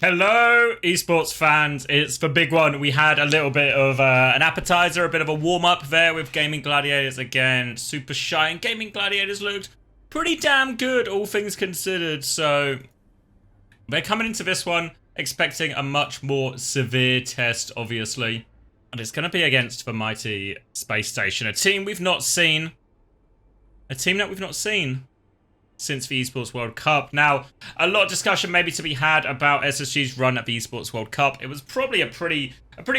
Hello, esports fans. It's the big one. We had a little bit of an appetizer, a bit of a warm-up there with Gaimin Gladiators again. Super shy, and Gaimin Gladiators looked pretty damn good, all things considered. So they're coming into this one expecting a much more severe test, obviously. And it's going to be against the mighty Spacestation, a team we've not seen. A team that we've not seen since the Esports World Cup. Now, a lot of discussion maybe to be had about SSG's run at the Esports World Cup. It was probably a pretty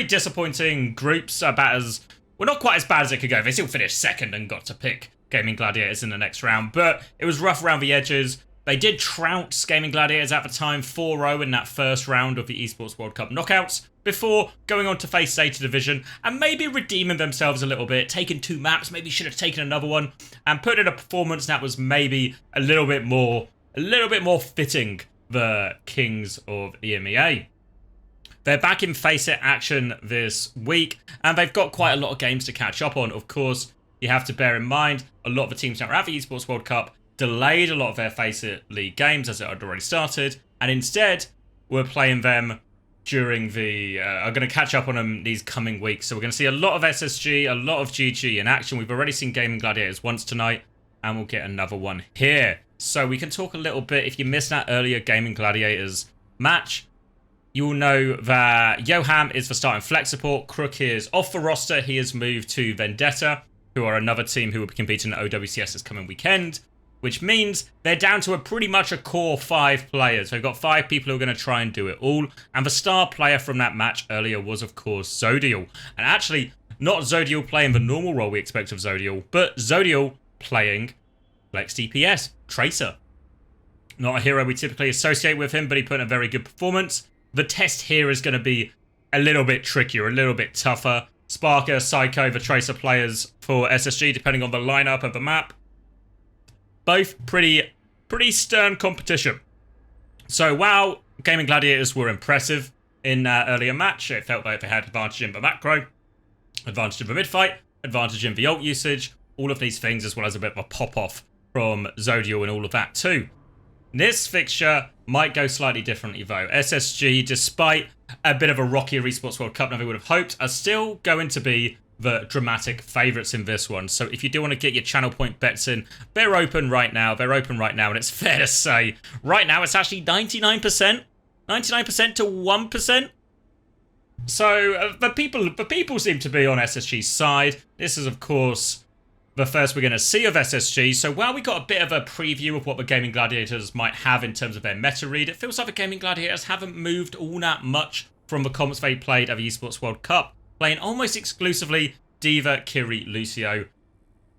disappointing group, so about as, well, not quite as bad as it could go. They still finished second and got to pick Gaimin Gladiators in the next round, but it was rough around the edges. They did trounce Gaimin Gladiators at the time 4-0 in that first round of the Esports World Cup knockouts before going on to face Data Division and maybe redeeming themselves a little bit, taking 2 maps, maybe should have taken another one, and put in a performance that was maybe a little bit more fitting the Kings of EMEA. They're back in FACEIT action this week, and they've got quite a lot of games to catch up on. Of course, you have to bear in mind, a lot of the teams that were at the Esports World Cup delayed a lot of their FACEIT League games as it had already started, and instead we're playing them during the... are going to catch up on them these coming weeks. So we're going to see a lot of SSG, a lot of GG in action. We've already seen Gaimin Gladiators once tonight, and we'll get another one here. So we can talk a little bit. If you missed that earlier Gaimin Gladiators match, you'll know that Yoham is for starting flex support. Crook is off the roster. He has moved to Vendetta, who are another team who will be competing at OWCS this coming weekend, which means they're down to pretty much a core 5 players. They've got 5 people who are going to try and do it all. And the star player from that match earlier was, of course, Zodial. And actually, not Zodial playing the normal role we expect of Zodial, but Zodial playing Flex DPS, Tracer. Not a hero we typically associate with him, but he put in a very good performance. The test here is going to be a little bit trickier, a little bit tougher. Sparker, Psycho, the Tracer players for SSG, depending on the lineup of the map. Both pretty stern competition. So while Gaimin Gladiators were impressive in that earlier match, it felt like they had advantage in the macro, advantage in the mid-fight, advantage in the ult usage, all of these things, as well as a bit of a pop-off from Zodial and all of that too. This fixture might go slightly differently though. SSG, despite a bit of a rockier Esports World Cup than we would have hoped, are still going to be the dramatic favourites in this one. So if you do want to get your channel point bets in, they're open right now. And it's fair to say, right now it's actually 99%. 99% to 1%. So the people seem to be on SSG's side. This is, of course, the first we're going to see of SSG. So while we got a bit of a preview of what the Gaimin Gladiators might have in terms of their meta read, it feels like the Gaimin Gladiators haven't moved all that much from the comps they played at the Esports World Cup, playing almost exclusively D.Va, Kiri, Lucio,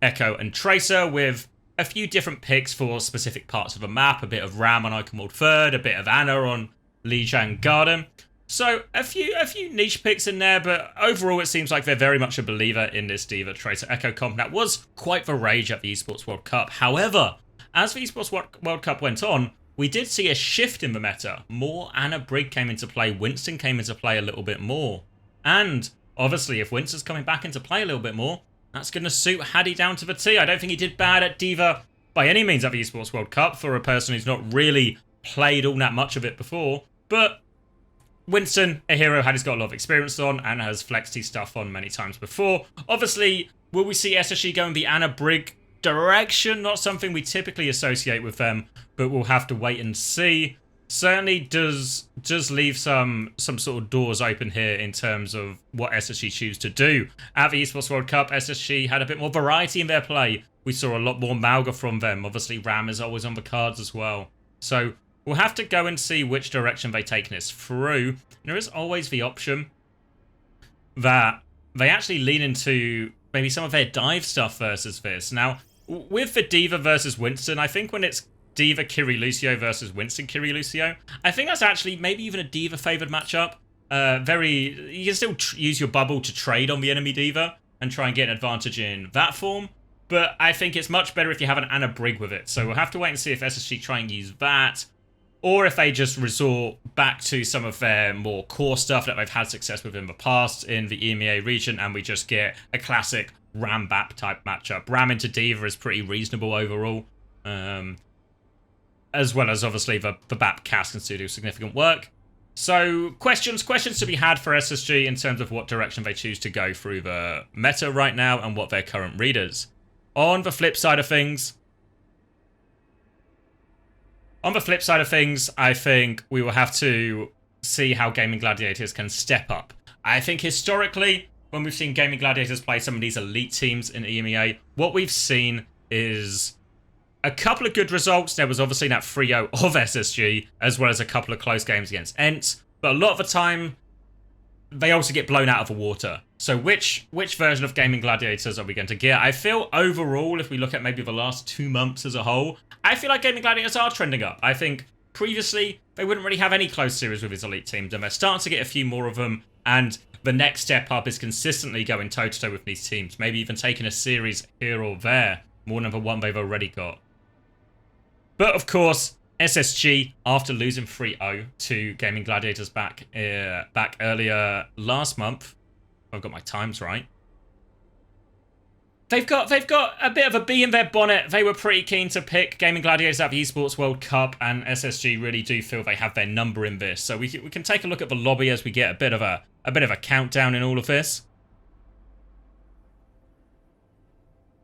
Echo, and Tracer, with a few different picks for specific parts of the map. A bit of Ram on Icon World Third, a bit of Ana on Lijiang Garden. So a few niche picks in there, but overall it seems like they're very much a believer in this D.Va, Tracer, Echo comp. That was quite the rage at the Esports World Cup. However, as the Esports World Cup went on, we did see a shift in the meta. More Ana Brig came into play. Winston came into play a little bit more. And obviously, if Winston's coming back into play a little bit more, that's going to suit Haddy down to the T. I don't think he did bad at D.Va by any means at the Esports World Cup for a person who's not really played all that much of it before. But Winston, a hero Haddy's got a lot of experience on and has flexed his stuff on many times before. Obviously, will we see SSG go in the Ana Brig direction? Not something we typically associate with them, but we'll have to wait and see. Certainly does leave some sort of doors open here in terms of what SSG choose to do. At the Esports World Cup, SSG had a bit more variety in their play. We saw a lot more Mauga from them. Obviously, Ram is always on the cards as well. So we'll have to go and see which direction they take this through. There is always the option that they actually lean into maybe some of their dive stuff versus this. Now, with the D.Va versus Winston, I think when it's D.Va Kiri Lucio versus Winston Kiri Lucio, I think that's actually maybe even a D.Va favoured matchup. You can still use your bubble to trade on the enemy D.Va and try and get an advantage in that form. But I think it's much better if you have an Ana Brig with it. So we'll have to wait and see if SSG try and use that, or if they just resort back to some of their more core stuff that they've had success with in the past in the EMEA region, and we just get a classic Ram Bap type matchup. Ram into D.Va is pretty reasonable overall. As well as obviously the Bap cast can still do significant work. So, questions to be had for SSG in terms of what direction they choose to go through the meta right now and what their current readers. On the flip side of things, I think we will have to see how Gaimin Gladiators can step up. I think historically, when we've seen Gaimin Gladiators play some of these elite teams in EMEA, what we've seen is a couple of good results. There was obviously that 3-0 of SSG, as well as a couple of close games against ENT. But a lot of the time, they also get blown out of the water. So which version of Gaimin Gladiators are we going to get? I feel overall, if we look at maybe the last 2 months as a whole, I feel like Gaimin Gladiators are trending up. I think previously, they wouldn't really have any close series with his elite teams, and they're starting to get a few more of them. And the next step up is consistently going toe-to-toe with these teams. Maybe even taking a series here or there, more than the one they've already got. But of course, SSG, after losing 3-0 to Gaimin Gladiators back earlier last month, I've got my times right. They've got a bit of a bee in their bonnet. They were pretty keen to pick Gaimin Gladiators at the Esports World Cup, and SSG really do feel they have their number in this. So we can take a look at the lobby as we get a bit of a countdown in all of this.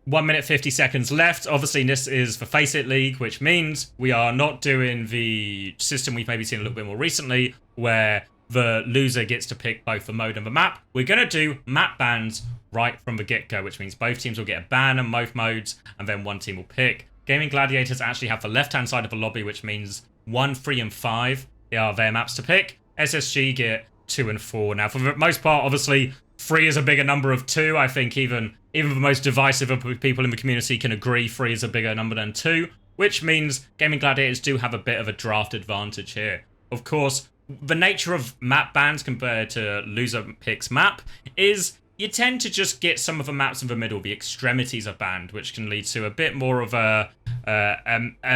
1 minute 50 seconds left. Obviously, this is the FACEIT League, which means we are not doing the system we've maybe seen a little bit more recently, where the loser gets to pick both the mode and the map. We're going to do map bans right from the get-go, which means both teams will get a ban on both modes, and then one team will pick. Gaimin Gladiators actually have the left-hand side of the lobby, which means 1, 3, and 5 are their maps to pick. SSG get 2 and 4. Now, for the most part, obviously, 3 is a bigger number of 2. I think even the most divisive of people in the community can agree 3 is a bigger number than 2, which means Gaimin Gladiators do have a bit of a draft advantage here. Of course, the nature of map bans compared to loser picks map is you tend to just get some of the maps in the middle, the extremities are banned, which can lead to a bit more of a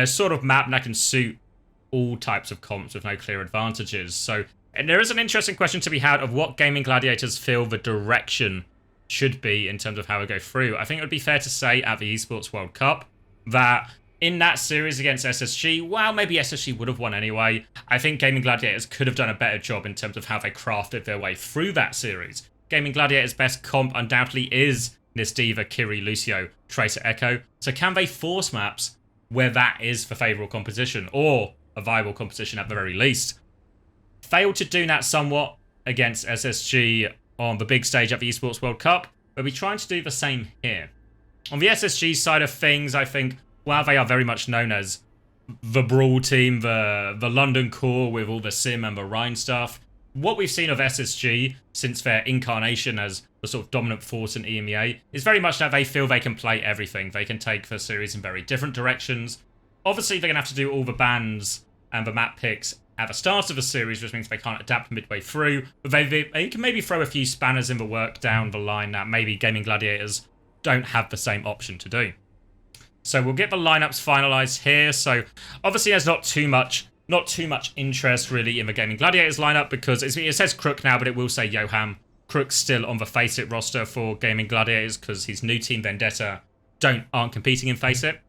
sort of map that can suit all types of comps with no clear advantages. So, and there is an interesting question to be had of what Gaimin Gladiators feel the direction should be in terms of how we go through. I think it would be fair to say at the Esports World Cup that in that series against SSG, well, maybe SSG would have won anyway. I think Gaimin Gladiators could have done a better job in terms of how they crafted their way through that series. Gaimin Gladiators' best comp undoubtedly is Nisdiva, Kiri, Lucio, Tracer, Echo. So can they force maps where that is for favourable competition, or a viable competition at the very least? Failed to do that somewhat against SSG on the big stage at the Esports World Cup, but we're trying to do the same here. On the SSG side of things, I think, while they are very much known as the Brawl team, the London core with all the Sim and the Rhine stuff, what we've seen of SSG since their incarnation as the sort of dominant force in EMEA is very much that they feel they can play everything. They can take the series in very different directions. Obviously, they're going to have to do all the bans and the map picks at the start of the series, which means they can't adapt midway through. But they can maybe throw a few spanners in the work down the line that maybe Gaimin Gladiators don't have the same option to do. So we'll get the lineups finalized here. So obviously there's not too much interest really in the Gaimin Gladiators lineup because it says Crook now, but it will say Yoham. Crook's still on the FACEIT roster for Gaimin Gladiators because his new team Vendetta aren't competing in FACEIT.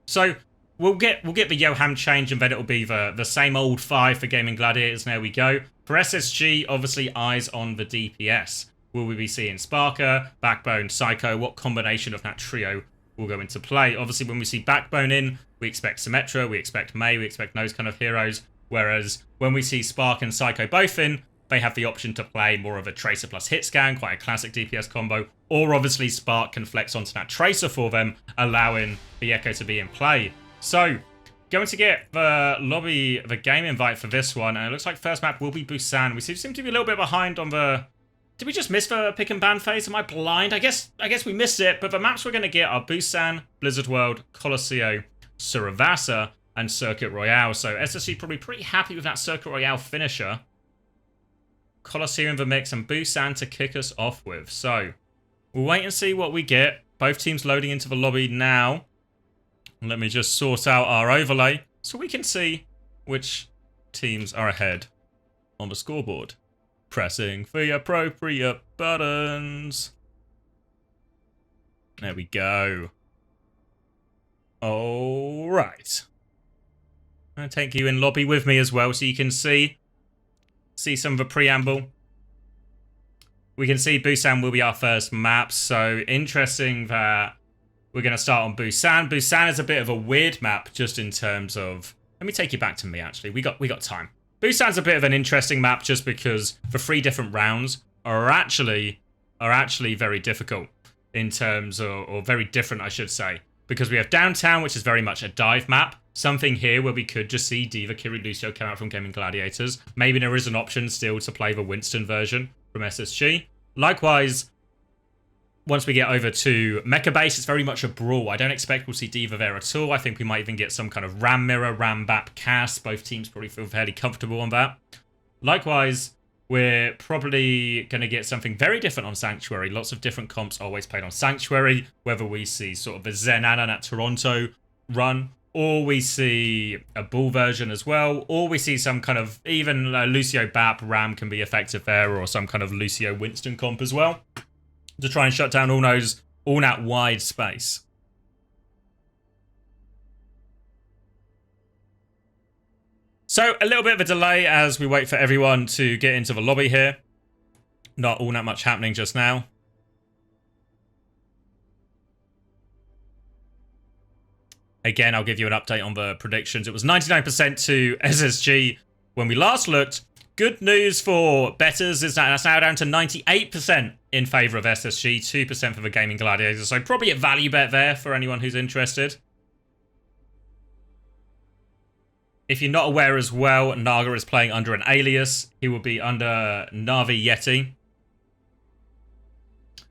So we'll get the Yoham change, and then it'll be the same old 5 for Gaimin Gladiators. There we go. For SSG, obviously eyes on the DPS. Will we be seeing Sparker, Backbone, Psycho? What combination of that trio will go into play? Obviously, when we see Backbone in, we expect Symmetra, we expect Mei, we expect those kind of heroes. Whereas when we see Spark and Psycho both in, they have the option to play more of a Tracer plus hit scan, quite a classic DPS combo. Or obviously Spark can flex onto that Tracer for them, allowing the Echo to be in play. So, going to get the game invite for this one, and it looks like first map will be Busan. We seem to be a little bit behind on the... Did we just miss the pick and ban phase? Am I blind? I guess we missed it, but the maps we're going to get are Busan, Blizzard World, Colosseo, Suravasa, and Circuit Royale. So SSG probably pretty happy with that Circuit Royale finisher. Colosseo in the mix, and Busan to kick us off with. So, we'll wait and see what we get. Both teams loading into the lobby now. Let me just sort out our overlay so we can see which teams are ahead on the scoreboard. Pressing the appropriate buttons. There we go. Alright. I'll take you in lobby with me as well so you can see see some of the preamble. We can see Busan will be our first map, so interesting that we're going to start on Busan. Busan is a bit of a weird map just in terms of... Let me take you back to me, actually. We got time. Busan's a bit of an interesting map just because the 3 different rounds are actually very difficult in terms of... Or very different, I should say. Because we have Downtown, which is very much a dive map. Something here where we could just see D.Va, Kiri, Lucio come out from Gaimin Gladiators. Maybe there is an option still to play the Winston version from SSG. Likewise, once we get over to Mecha Base, it's very much a brawl. I don't expect we'll see D.Va there at all. I think we might even get some kind of Ram Mirror, Ram Bap Cass. Both teams probably feel fairly comfortable on that. Likewise, we're probably going to get something very different on Sanctuary. Lots of different comps always played on Sanctuary. Whether we see sort of the Zen Anan at Toronto run, or we see a Bull version as well, or we see some kind of, even Lucio Bap, Ram can be effective there, or some kind of Lucio Winston comp as well, to try and shut down all that wide space. So, a little bit of a delay as we wait for everyone to get into the lobby here. Not all that much happening just now. Again, I'll give you an update on the predictions. It was 99% to SSG when we last looked. Good news for bettors is that that's now down to 98% in favour of SSG, 2% for the Gaimin Gladiators. So probably a value bet there for anyone who's interested. If you're not aware as well, Naga is playing under an alias. He will be under Navi Yeti.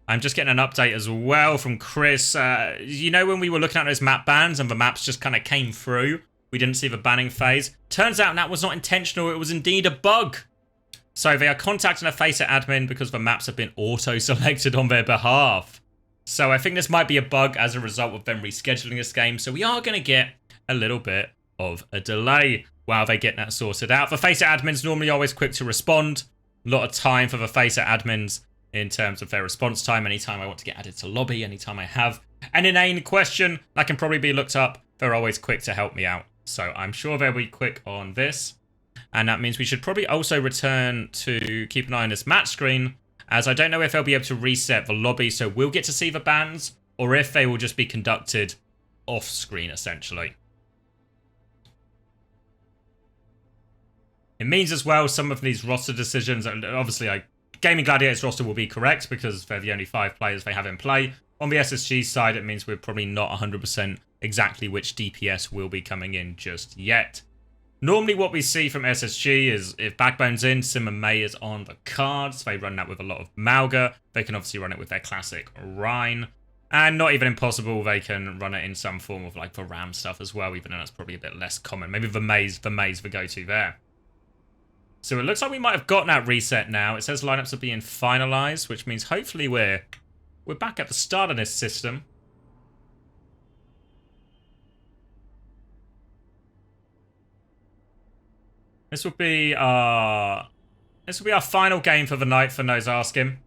I'm just getting an update as well from Chris. You know when we were looking at those map bans and the maps just kind of came through? We didn't see the banning phase. Turns out that was not intentional. It was indeed a bug. So they are contacting a FACEIT admin because the maps have been auto-selected on their behalf. So I think this might be a bug as a result of them rescheduling this game. So we are going to get a little bit of a delay while they get that sorted out. The FACEIT admins normally always quick to respond. A lot of time for the FACEIT admins in terms of their response time. Anytime I want to get added to lobby, anytime I have an inane question that can probably be looked up, they're always quick to help me out. So I'm sure they'll be quick on this. And that means we should probably also return to keep an eye on this match screen, as I don't know if they'll be able to reset the lobby, so we'll get to see the bans, or if they will just be conducted off screen, essentially. It means as well some of these roster decisions, obviously Gaimin Gladiators roster will be correct because they're the only 5 players they have in play. On the SSG side, it means we're probably not 100% exactly which DPS will be coming in just yet. Normally what we see from SSG is if Backbone's in, Sim and May is on the cards. They run that with a lot of Malga. They can obviously run it with their classic Rhine. And not even impossible, they can run it in some form of like the Ram stuff as well, even though that's probably a bit less common. Maybe the Maze the go-to there. So it looks like we might have gotten that reset now. It says lineups are being finalized, which means hopefully we're back at the start of this system. This will be our final game for the night for Nose Asking.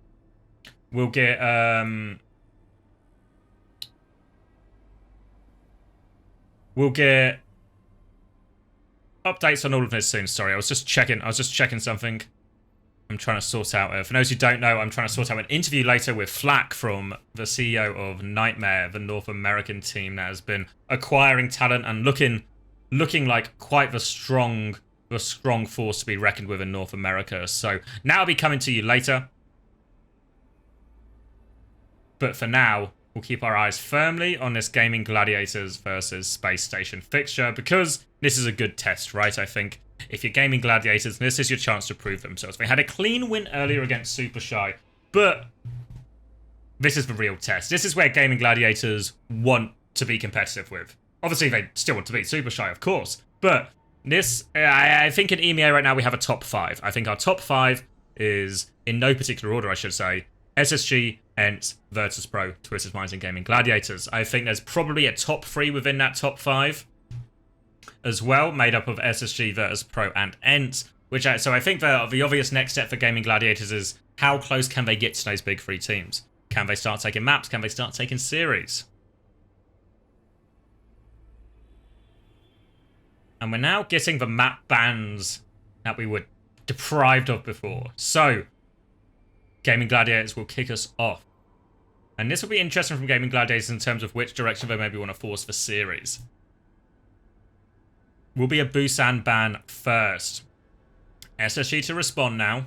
We'll get updates on all of this soon. Sorry, I was just checking something. I'm trying to sort out, for those who don't know, I'm trying to sort out an interview later with Flack from the CEO of Nightmare, the North American team that has been acquiring talent and looking like quite the strong force to be reckoned with in North America. So now I'll be coming to you later. But for now, we'll keep our eyes firmly on this Gaimin Gladiators versus Spacestation fixture, because this is a good test, right? I think if you're Gaimin Gladiators, this is your chance to prove themselves. They had a clean win earlier against Super Shy, but this is the real test. This is where Gaimin Gladiators want to be competitive with. Obviously, they still want to beat Super Shy, of course, but this, I think in EMEA right now we have a top 5. I think our top 5 is, in no particular order, I should say, SSG, ENT, Virtus Pro, Twisted Minds, and Gaimin Gladiators. I think there's probably a top 3 within that top 5 as well, made up of SSG, Virtus Pro, and ENT. So I think the obvious next step for Gaimin Gladiators is how close can they get to those big 3 teams? Can they start taking maps? Can they start taking series? And we're now getting the map bans that we were deprived of before. So, Gaimin Gladiators will kick us off. And this will be interesting from Gaimin Gladiators in terms of which direction they maybe want to force the series. Will be a Busan ban first. SSG to respond now.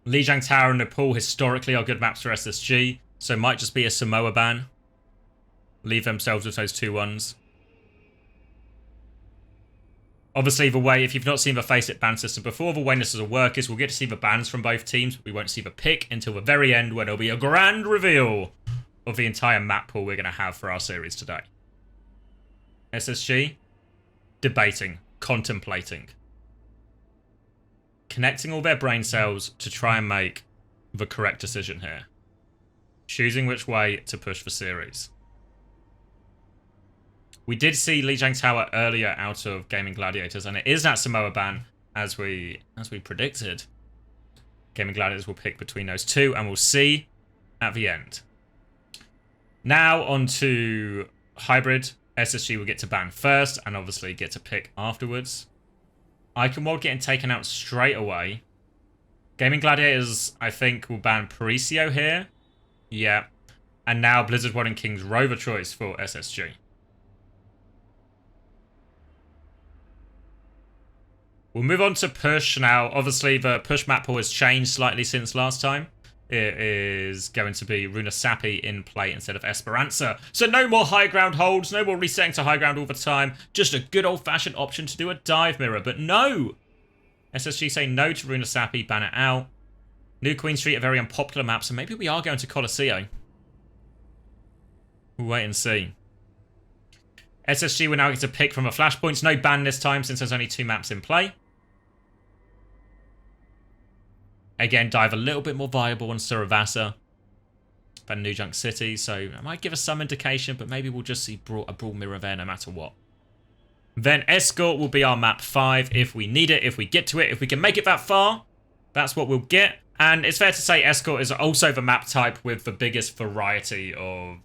Lijiang Tower and Nepal historically are good maps for SSG, so it might just be a Samoa ban. Leave themselves with those 2-1s. Obviously, the way, if you've not seen the FACEIT ban system before, the way this will work is we'll get to see the bans from both teams, but we won't see the pick until the very end, where there'll be a grand reveal of the entire map pool we're going to have for our series today. SSG, debating, contemplating, connecting all their brain cells to try and make the correct decision here. Choosing which way to push the series. We did see Lijiang Tower earlier out of Gaimin Gladiators, and it is that Samoa ban, as we predicted. Gaimin Gladiators will pick between those two, and we'll see at the end. Now on to Hybrid. SSG will get to ban first, and obviously get to pick afterwards. Iconworld getting taken out straight away. Gaimin Gladiators, I think, will ban Paricio here. Yeah. And now Blizzard wanting King's Rover choice for SSG. We'll move on to push now. Obviously, the push map pool has changed slightly since last time. It is going to be Runa Sapi in play instead of Esperanza. So no more high ground holds, no more resetting to high ground all the time. Just a good old-fashioned option to do a dive mirror. But no! SSG say no to Runa Sapi, ban it out. New Queen Street, a very unpopular map, so maybe we are going to Colosseo. We'll wait and see. SSG will now get to pick from the flashpoints. No ban this time since there's only 2 maps in play. Again, dive a little bit more viable on Suravasa than New Junk City, so it might give us some indication, but maybe we'll just see a Brawl Mirror there no matter what. Then Escort will be our map 5 if we need it, if we get to it. If we can make it that far, that's what we'll get. And it's fair to say Escort is also the map type with the biggest variety of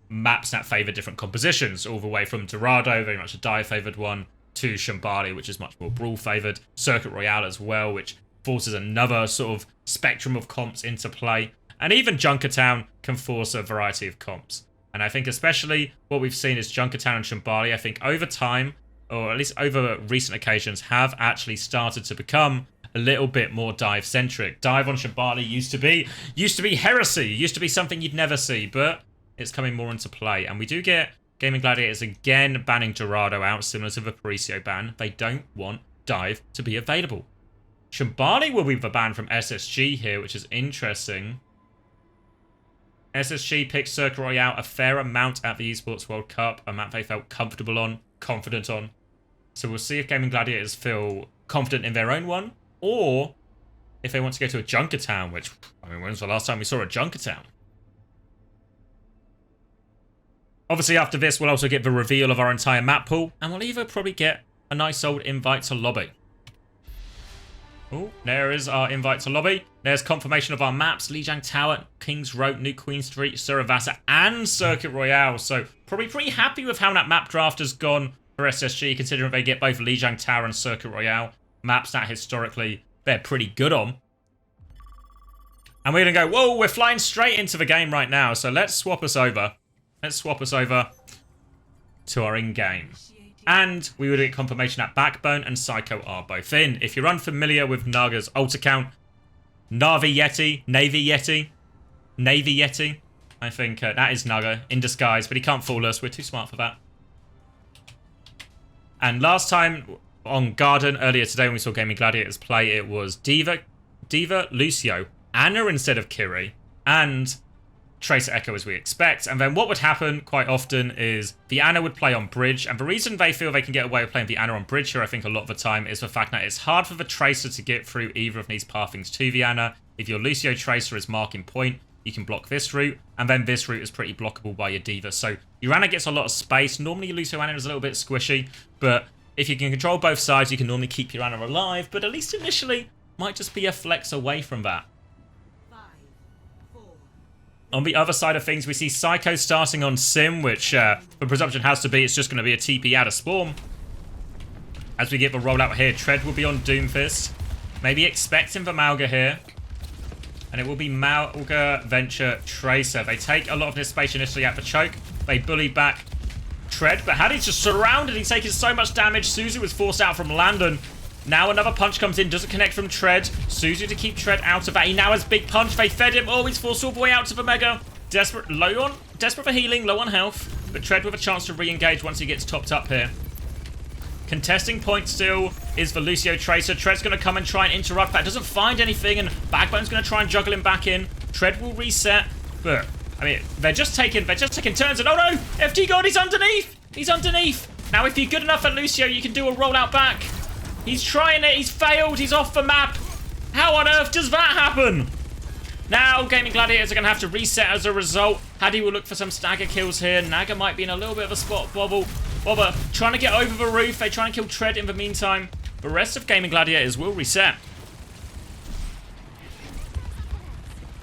maps that favour different compositions, all the way from Dorado, very much a dive-favoured one, to Shambali, which is much more Brawl-favoured. Circuit Royale as well, which forces another sort of spectrum of comps into play. And even Junkertown can force a variety of comps. And I think especially what we've seen is Junkertown and Shambali, I think over time, or at least over recent occasions, have actually started to become a little bit more dive-centric. Dive on Shambali used to be heresy, used to be something you'd never see, but it's coming more into play. And we do get Gaimin Gladiators again banning Dorado out, similar to the Paricio ban. They don't want dive to be available. Shambali will be the ban from SSG here, which is interesting. SSG picked Circuit Royale a fair amount at the Esports World Cup, a map they felt comfortable on, confident on. So we'll see if Gaimin Gladiators feel confident in their own one, or if they want to go to a Junkertown, which, I mean, when was the last time we saw a Junkertown? Obviously, after this, we'll also get the reveal of our entire map pool, and we'll either probably get a nice old invite to lobby. Oh, there is our invite to lobby. There's confirmation of our maps. Lijiang Tower, King's Road, New Queen Street, Suravasa, and Circuit Royale. So, probably pretty happy with how that map draft has gone for SSG, considering they get both Lijiang Tower and Circuit Royale. Maps that historically they're pretty good on. And we're going to go, whoa, we're flying straight into the game right now. So, let's swap us over. Let's swap us over to our in-game. And we would get confirmation that Backbone and Psycho are both in. If you're unfamiliar with Naga's ult account, Navy Yeti, I think that is Naga in disguise, but he can't fool us. We're too smart for that. And last time on Garden, earlier today when we saw Gaimin Gladiators play, it was Diva, Lucio, Anna instead of Kiri, and Tracer Echo as we expect. And then what would happen quite often is the Anna would play on bridge, and the reason they feel they can get away with playing the Anna on bridge here, I think a lot of the time, is the fact that it's hard for the Tracer to get through either of these pathings to the Anna. If your Lucio Tracer is marking point, you can block this route, and then this route is pretty blockable by your Diva. So your Anna gets a lot of space. Normally your Lucio Anna is a little bit squishy, but if you can control both sides, you can normally keep your Anna alive, but at least initially, might just be a flex away from that. On the other side of things, we see Psycho starting on Sim, which the presumption has to be it's just going to be a TP out of spawn. As we get the rollout here, Tread will be on Doomfist. Maybe expecting the Mauga here. And it will be Mauga, Venture, Tracer. They take a lot of this space initially at the choke. They bully back Tread, but Hattie's just surrounded. He's taking so much damage. Suzu was forced out from Landon. Now another punch comes in, doesn't connect from Tread. Suzu to keep Tread out of that. He now has big punch. They fed him. Oh, he's forced all the way out to the Mega. Desperate for healing, low on health. But Tread with a chance to re-engage once he gets topped up here. Contesting point still is the Lucio Tracer. Tread's going to come and try and interrupt that. Doesn't find anything, and Backbone's going to try and juggle him back in. Tread will reset, but I mean, they're just taking turns. And oh no, FD God, he's underneath. He's underneath. Now, if you're good enough at Lucio, you can do a rollout back. He's trying it. He's failed. He's off the map. How on earth does that happen? Now, Gaimin Gladiators are going to have to reset as a result. Hadi will look for some stagger kills here. Naga might be in a little bit of a spot bobble. Bobber trying to get over the roof. They try and kill Tread in the meantime. The rest of Gaimin Gladiators will reset.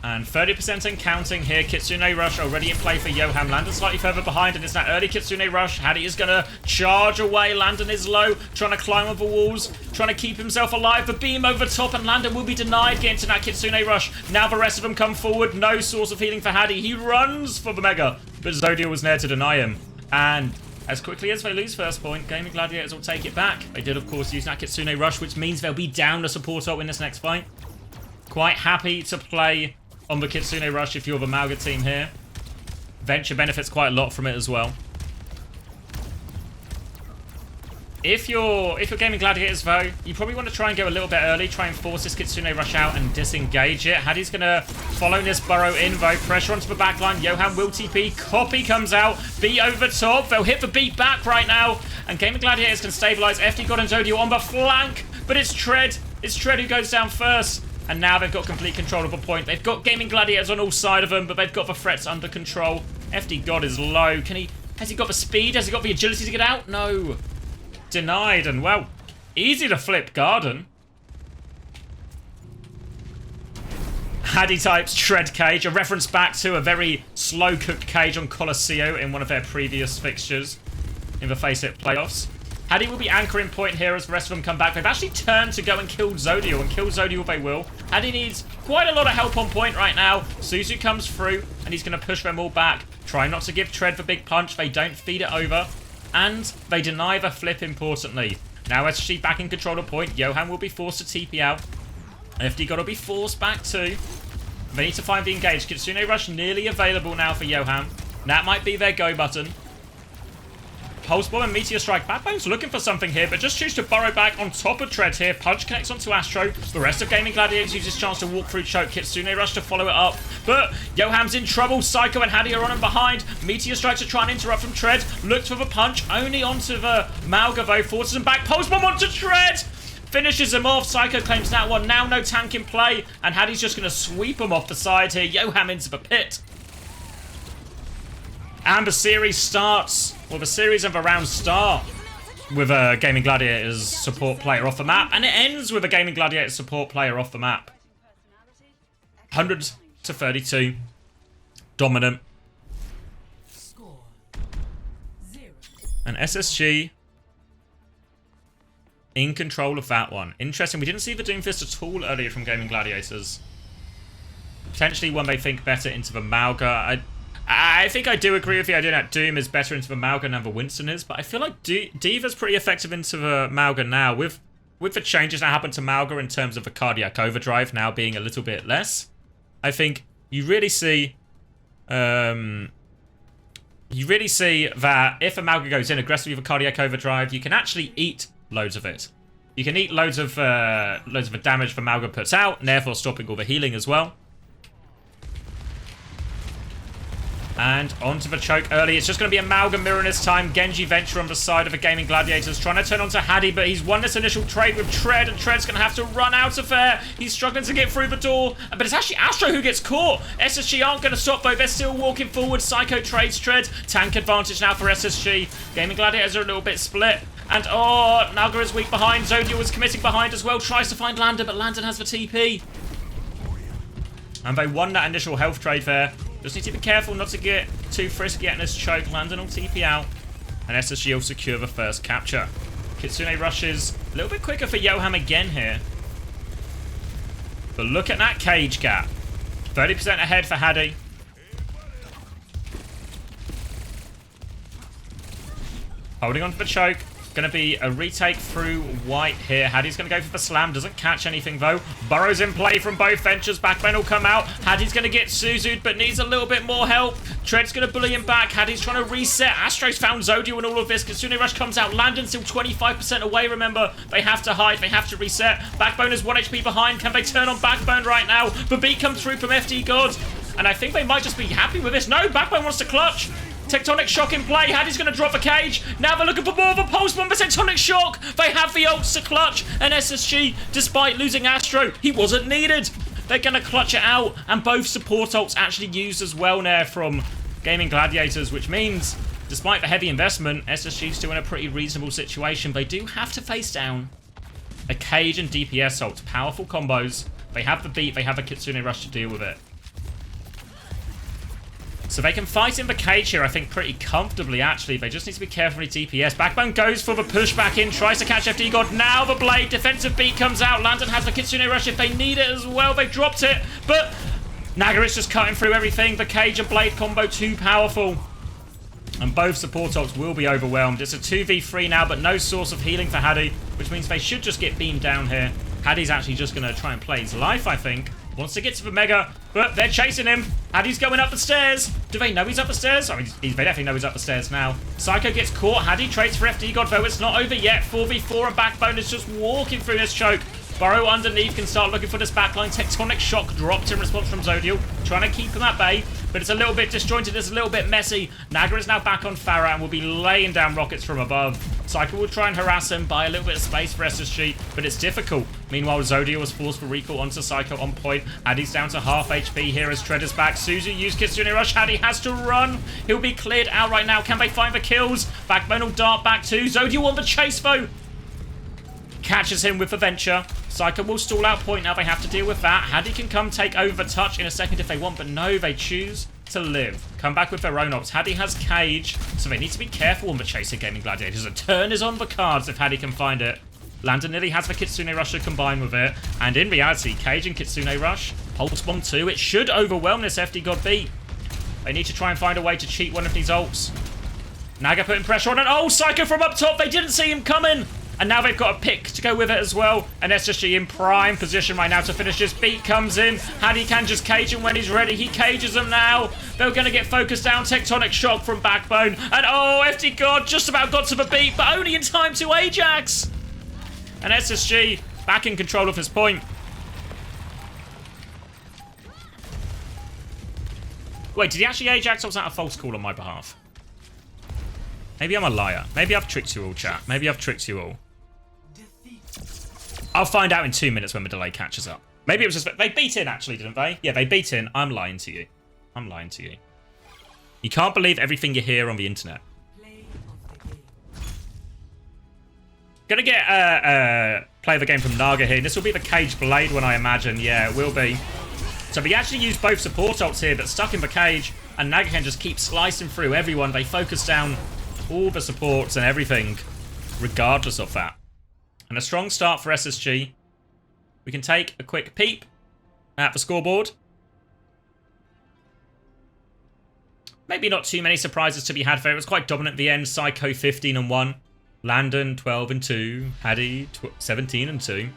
And 30% and counting here. Kitsune Rush already in play for Yoham. Landon slightly further behind, and it's that early Kitsune Rush. Hadi is going to charge away. Landon is low, trying to climb over walls, trying to keep himself alive. The beam over top, and Landon will be denied getting to that Kitsune Rush. Now the rest of them come forward. No source of healing for Hadi. He runs for the Mega, but Zodiel was there to deny him. And as quickly as they lose first point, Gaimin Gladiators will take it back. They did, of course, use that Kitsune Rush, which means they'll be down a support ult in this next fight. Quite happy to play on the Kitsune Rush if you're the Mauga team here. Venture benefits quite a lot from it as well. If you're Gaimin Gladiators, though, you probably want to try and go a little bit early, try and force this Kitsune Rush out and disengage it. Hadi's going to follow this burrow in, though. Pressure onto the backline. Yoham will TP. Copy comes out. Beat over top. They'll hit the beat back right now. And Gaimin Gladiators can stabilize. FD God and Zodiel on the flank. But it's Tread. It's Tread who goes down first. And now they've got complete control of a point. They've got Gaimin Gladiators on all sides of them, but they've got the threats under control. FD God is low. Has he got the speed? Has he got the agility to get out? No. Denied, and well, easy to flip Garden. Hadi types Tread Cage, a reference back to a very slow-cooked cage on Colosseo in one of their previous fixtures in the FACEIT playoffs. Hadi will be anchoring point here as the rest of them come back. They've actually turned to go and kill Zodiel, and kill Zodiel they will. Hadi needs quite a lot of help on point right now. Suzu comes through, and he's going to push them all back. Try not to give Tread the big punch. They don't feed it over. And they deny the flip, importantly. Now SG back in control of point. Yoham will be forced to TP out. FD God will be forced back too. They need to find the engage. Kitsune Rush nearly available now for Yoham. That might be their go button. Pulse Bomb and Meteor Strike. Backbone's looking for something here, but just choose to burrow back on top of Tread here. Punch connects onto Astro. The rest of Gaimin Gladiators uses chance to walk through choke. Kitsune Rush to follow it up. But Yoham's in trouble. Psycho and Hadi are on him behind. Meteor Strike to try and interrupt from Tread. Looks for the punch. Only onto the Mauga, though. Forces him back. Pulse Bomb onto Tread. Finishes him off. Psycho claims that one. Now no tank in play. And Hadi's just going to sweep him off the side here. Yoham into the pit. And the series starts. Well, the series of the rounds start with a Gaimin Gladiators support player off the map, and it ends with a Gaimin Gladiators support player off the map. 100 to 32. Dominant. And SSG in control of that one. Interesting. We didn't see the Doomfist at all earlier from Gaimin Gladiators. Potentially one they think better into the Mauga. I think I do agree with the idea that Doom is better into the Mauga than the Winston is, but I feel like Diva's pretty effective into the Mauga now. With the changes that happened to Mauga in terms of the cardiac overdrive now being a little bit less, I think you really see that if a Mauga goes in aggressively with a cardiac overdrive, you can actually eat loads of it. You can eat loads of the damage the Mauga puts out, and therefore stopping all the healing as well. And onto the choke early. It's just going to be a Mauga mirror this time. Genji Venture on the side of the Gaimin Gladiators. Trying to turn onto Hadi, but he's won this initial trade with Tread, and Tread's going to have to run out of there. He's struggling to get through the door, but it's actually Astro who gets caught. SSG aren't going to stop, though. They're still walking forward. Psycho trades Tread. Tank advantage now for SSG. Gaimin Gladiators are a little bit split. And, oh, Mauga is weak behind. Zodiel is committing behind as well. Tries to find Landon, but Landon has the TP. And they won that initial health trade there. Just need to be careful not to get too frisky at this choke. Landon will TP out. And SSG will secure the first capture. Kitsune rushes a little bit quicker for Yoham again here. But look at that cage gap. 30% ahead for Hadi. Holding on to the choke. Going to be a retake through white here. Hadi's going to go for the slam. Doesn't catch anything, though. Burrows in play from both ventures. Backbone will come out. Hadi's going to get Suzu'd, but needs a little bit more help. Tread's going to bully him back. Hadi's trying to reset. Astro's found Zodio in all of this. Kitsune Rush comes out. Landon's still 25% away, remember. They have to hide. They have to reset. Backbone is 1 HP behind. Can they turn on Backbone right now? The beat comes through from FD God. And I think they might just be happy with this. No, Backbone wants to clutch. Tectonic Shock in play. Hadi's going to drop the cage. Now they're looking for more of a pulse bomb. But Tectonic Shock. They have the ults to clutch. And SSG, despite losing Astro, he wasn't needed. They're going to clutch it out. And both support ults actually used as well there from Gaimin Gladiators, which means, despite the heavy investment, SSG's still in a pretty reasonable situation. They do have to face down a cage and DPS ult. Powerful combos. They have the beat. They have a Kitsune Rush to deal with it. So they can fight in the cage here, I think, pretty comfortably, actually. They just need to be careful with DPS. Backbone goes for the push back in, tries to catch FD God. Now the blade, defensive beat comes out. Landon has the Kitsune Rush if they need it as well. They've dropped it, but Nagarit's just cutting through everything. The cage and blade combo too powerful. And both support ults will be overwhelmed. It's a 2v3 now, but no source of healing for Hadi, which means they should just get beamed down here. Hadi's actually just going to try and play his life, I think. Wants to get to the Mega, but they're chasing him. Hadi's going up the stairs. Do they know he's up the stairs? I mean, they definitely know he's up the stairs now. Psycho gets caught. Hadi trades for FD God, though. It's not over yet. 4v4 and Backbone is just walking through this choke. Burrow underneath can start looking for this backline. Tectonic Shock dropped in response from Zodiel, trying to keep him at bay, but it's a little bit disjointed, it's a little bit messy. Naga is now back on Farah and will be laying down rockets from above. Psycho will try and harass him, buy a little bit of space for SSG, but it's difficult. Meanwhile, Zodiel was forced for recall onto Psycho on point. Hadi's down to half HP here as Treader's back. Suzu used Kitsune Rush. Hadi has to run. He'll be cleared out right now. Can they find the kills? Backbone will dart back too. Zodiel on the chase, though. Catches him with the venture. Psycho will stall out point now. They have to deal with that. Hadi can come take over touch in a second if they want, but no, they choose to live. Come back with their own ops. Hadi has cage, so they need to be careful on the chasing Gaimin Gladiators. A turn is on the cards if Hadi can find it. Landon nearly has the Kitsune Rush to combine with it. And in reality, cage and Kitsune Rush, Pulse Bomb 2, it should overwhelm this FD God beat. They need to try and find a way to cheat one of these ults. Naga putting pressure on it. Oh, Psycho from up top. They didn't see him coming. And now they've got a pick to go with it as well. And SSG in prime position right now to finish this. Beat comes in. Hadi can just cage him when he's ready. He cages them now. They're going to get focused down. Tectonic Shock from Backbone. And oh, FD God just about got to the beat, but only in time to Ajax. And SSG back in control of his point. Wait, did he actually Ajax or was that a false call on my behalf? Maybe I'm a liar. Maybe I've tricked you all, chat. Maybe I've tricked you all. I'll find out in 2 minutes when the delay catches up. Maybe it was just... They beat in, actually, didn't they? Yeah, they beat in. I'm lying to you. I'm lying to you. You can't believe everything you hear on the internet. Gonna get play of the game from Naga here. This will be the Cage Blade one, I imagine. Yeah, it will be. So we actually use both support ults here, but stuck in the cage, and Naga can just keep slicing through everyone. They focus down all the supports and everything, regardless of that. And a strong start for SSG. We can take a quick peep at the scoreboard. Maybe not too many surprises to be had there. It was quite dominant at the end. Psycho 15-1. Landon 12-2. Hadi 17-2.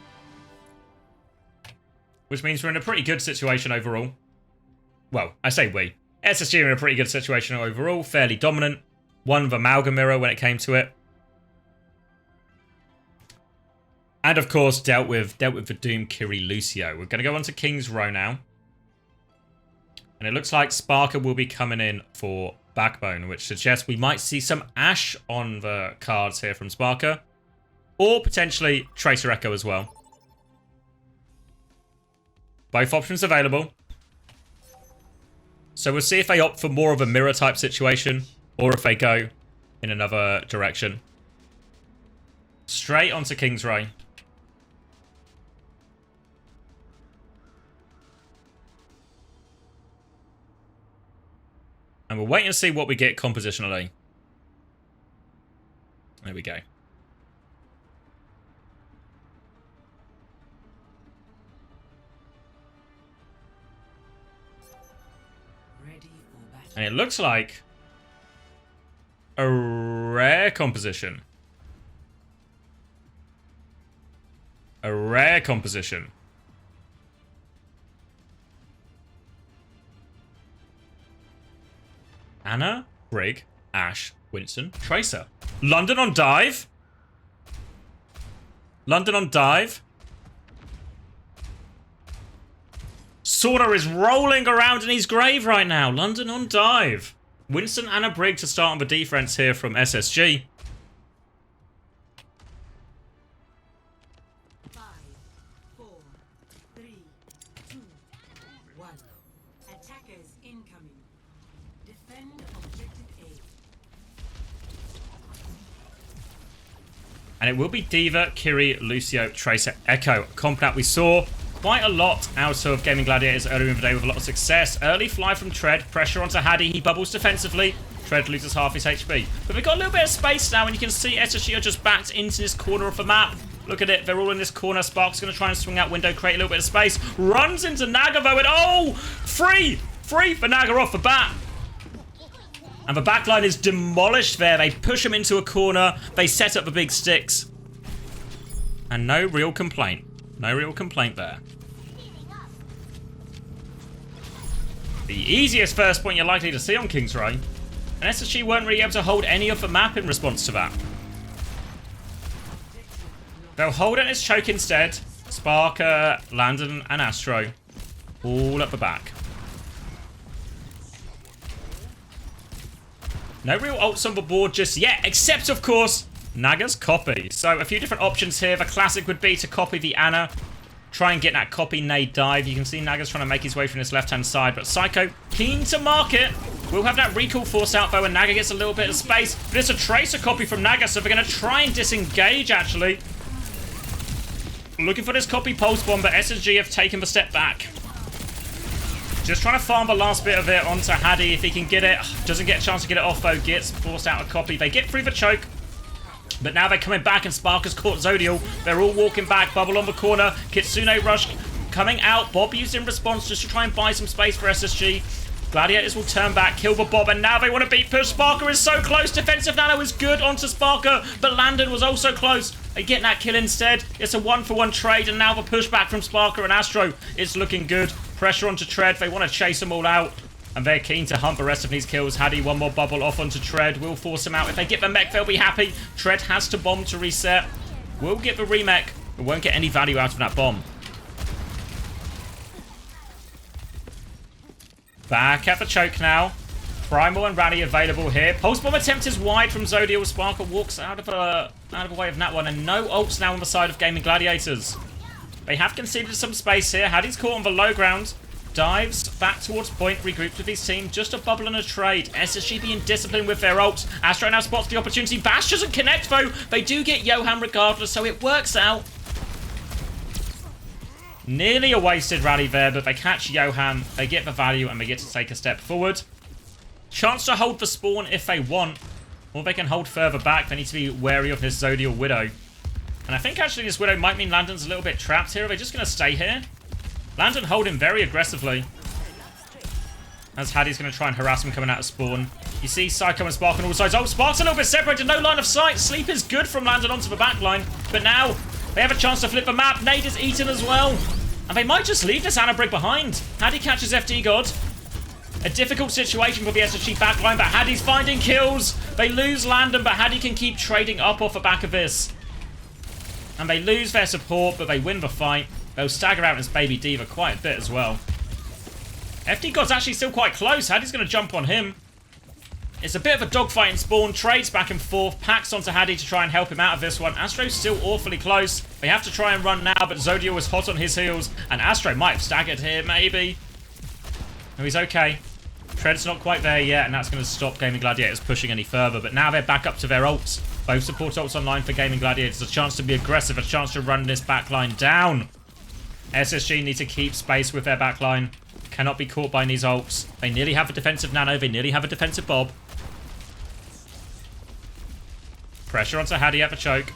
Which means we're in a pretty good situation overall. Well, I say we. SSG are in a pretty good situation overall. Fairly dominant. Won with Amalgam Mirror when it came to it. And of course, dealt with the Doom Kiri Lucio. We're going to go on to King's Row now. And it looks like Sparker will be coming in for Backbone, which suggests we might see some Ashe on the cards here from Sparker. Or potentially Tracer Echo as well. Both options available. So we'll see if they opt for more of a mirror type situation, or if they go in another direction. Straight onto King's Row. And we'll wait and see what we get compositionally. There we go. And it looks like a rare composition. A rare composition. Anna, Brig, Ash, Winston, Tracer. London on dive. London on dive. Sorta is rolling around in his grave right now. London on dive. Winston, Anna, Brig to start on the defense here from SSG. 5, 4, 3, 2, 1. Attackers incoming. Defend objective A. And it will be D.Va, Kiri, Lucio, Tracer, Echo. Comp that we saw quite a lot out of Gaimin Gladiators earlier in the day with a lot of success. Early fly from Tread, pressure onto Haddy, he bubbles defensively. Tread loses half his HP. But we've got a little bit of space now, and you can see SSG are just backed into this corner of the map. Look at it, they're all in this corner. Spark's going to try and swing out window, create a little bit of space. Runs into Naga though, and oh! Free! Free for Naga off the bat. And the backline is demolished there. They push him into a corner. They set up the big sticks. And no real complaint. No real complaint there. The easiest first point you're likely to see on King's Reign. And SSG weren't really able to hold any of the map in response to that. They'll hold it as choke instead. Sparker, Landon, and Astro. All at the back. No real ults on the board just yet, except, of course, Naga's copy. So a few different options here. The classic would be to copy the Anna. Try and get that copy nade dive. You can see Naga's trying to make his way from his left-hand side. But Psycho, keen to mark it. We'll have that recall force out, though, and Naga gets a little bit of space. But it's a Tracer copy from Naga, so they're going to try and disengage, actually. Looking for this copy pulse bomb, but SSG have taken the step back. Just trying to farm the last bit of it onto Haddy if he can get it. Doesn't get a chance to get it off, though. Gets forced out a copy. They get through the choke. But now they're coming back, and Spark has caught Zodial. They're all walking back. Bubble on the corner. Kitsune Rush coming out. Bob used in response just to try and buy some space for SSG. Gladiators will turn back, kill the Bob, and now they want to beat push. Sparker is so close. Defensive Nano is good onto Sparker, but Landon was also close. They get that kill instead. It's a 1-for-1 trade, and now the pushback from Sparker and Astro is looking good. Pressure onto Tread. They want to chase them all out. And they're keen to hunt the rest of these kills. Haddy, one more bubble off onto Tread. Will force him out. If they get the mech, they'll be happy. Tread has to bomb to reset. Will get the remech, but won't get any value out of that bomb. Back at the choke now. Primal and Rally available here. Pulse bomb attempt is wide from Zodial. Sparker walks out of the way of that one. And no ults now on the side of Gaimin Gladiators. They have conceded some space here. Haddy's caught on the low ground. Dives back towards point, regrouped with his team. Just a bubble and a trade. SSG being disciplined with their ults. Astro now spots the opportunity. Bash doesn't connect though. They do get Johan regardless, so it works out. Nearly a wasted rally there, but they catch Johan. They get the value and they get to take a step forward. Chance to hold the spawn if they want. Or they can hold further back. They need to be wary of this Zodial Widow. And I think actually this Widow might mean Landon's a little bit trapped here. Are they just going to stay here? Landon holding very aggressively. As Haddy's going to try and harass him coming out of spawn. You see Psycho and Spark on all sides. Oh, Spark's a little bit separated. No line of sight. Sleep is good from Landon onto the back line. But now they have a chance to flip the map. Nade is eaten as well. And they might just leave this Anna Brig behind. Haddy catches FD God. A difficult situation for the SSG backline, but Haddy's finding kills. They lose Landon, but Haddy can keep trading up off the back of this. And they lose their support, but they win the fight. They'll stagger out as Baby D.Va quite a bit as well. FD God's actually still quite close. Haddy's going to jump on him. It's a bit of a dogfight in spawn. Trades back and forth. Packs onto Haddy to try and help him out of this one. Astro's still awfully close. They have to try and run now, but Zodial is hot on his heels. And Astro might have staggered here, maybe. No, he's okay. Tread's not quite there yet, and that's going to stop Gaimin Gladiators pushing any further. But now they're back up to their ults. Both support ults online for Gaimin Gladiators. A chance to be aggressive, a chance to run this backline down. SSG need to keep space with their backline. Cannot be caught by these ults. They nearly have a defensive Nano. They nearly have a defensive Bob. Pressure onto Haddy at the choke.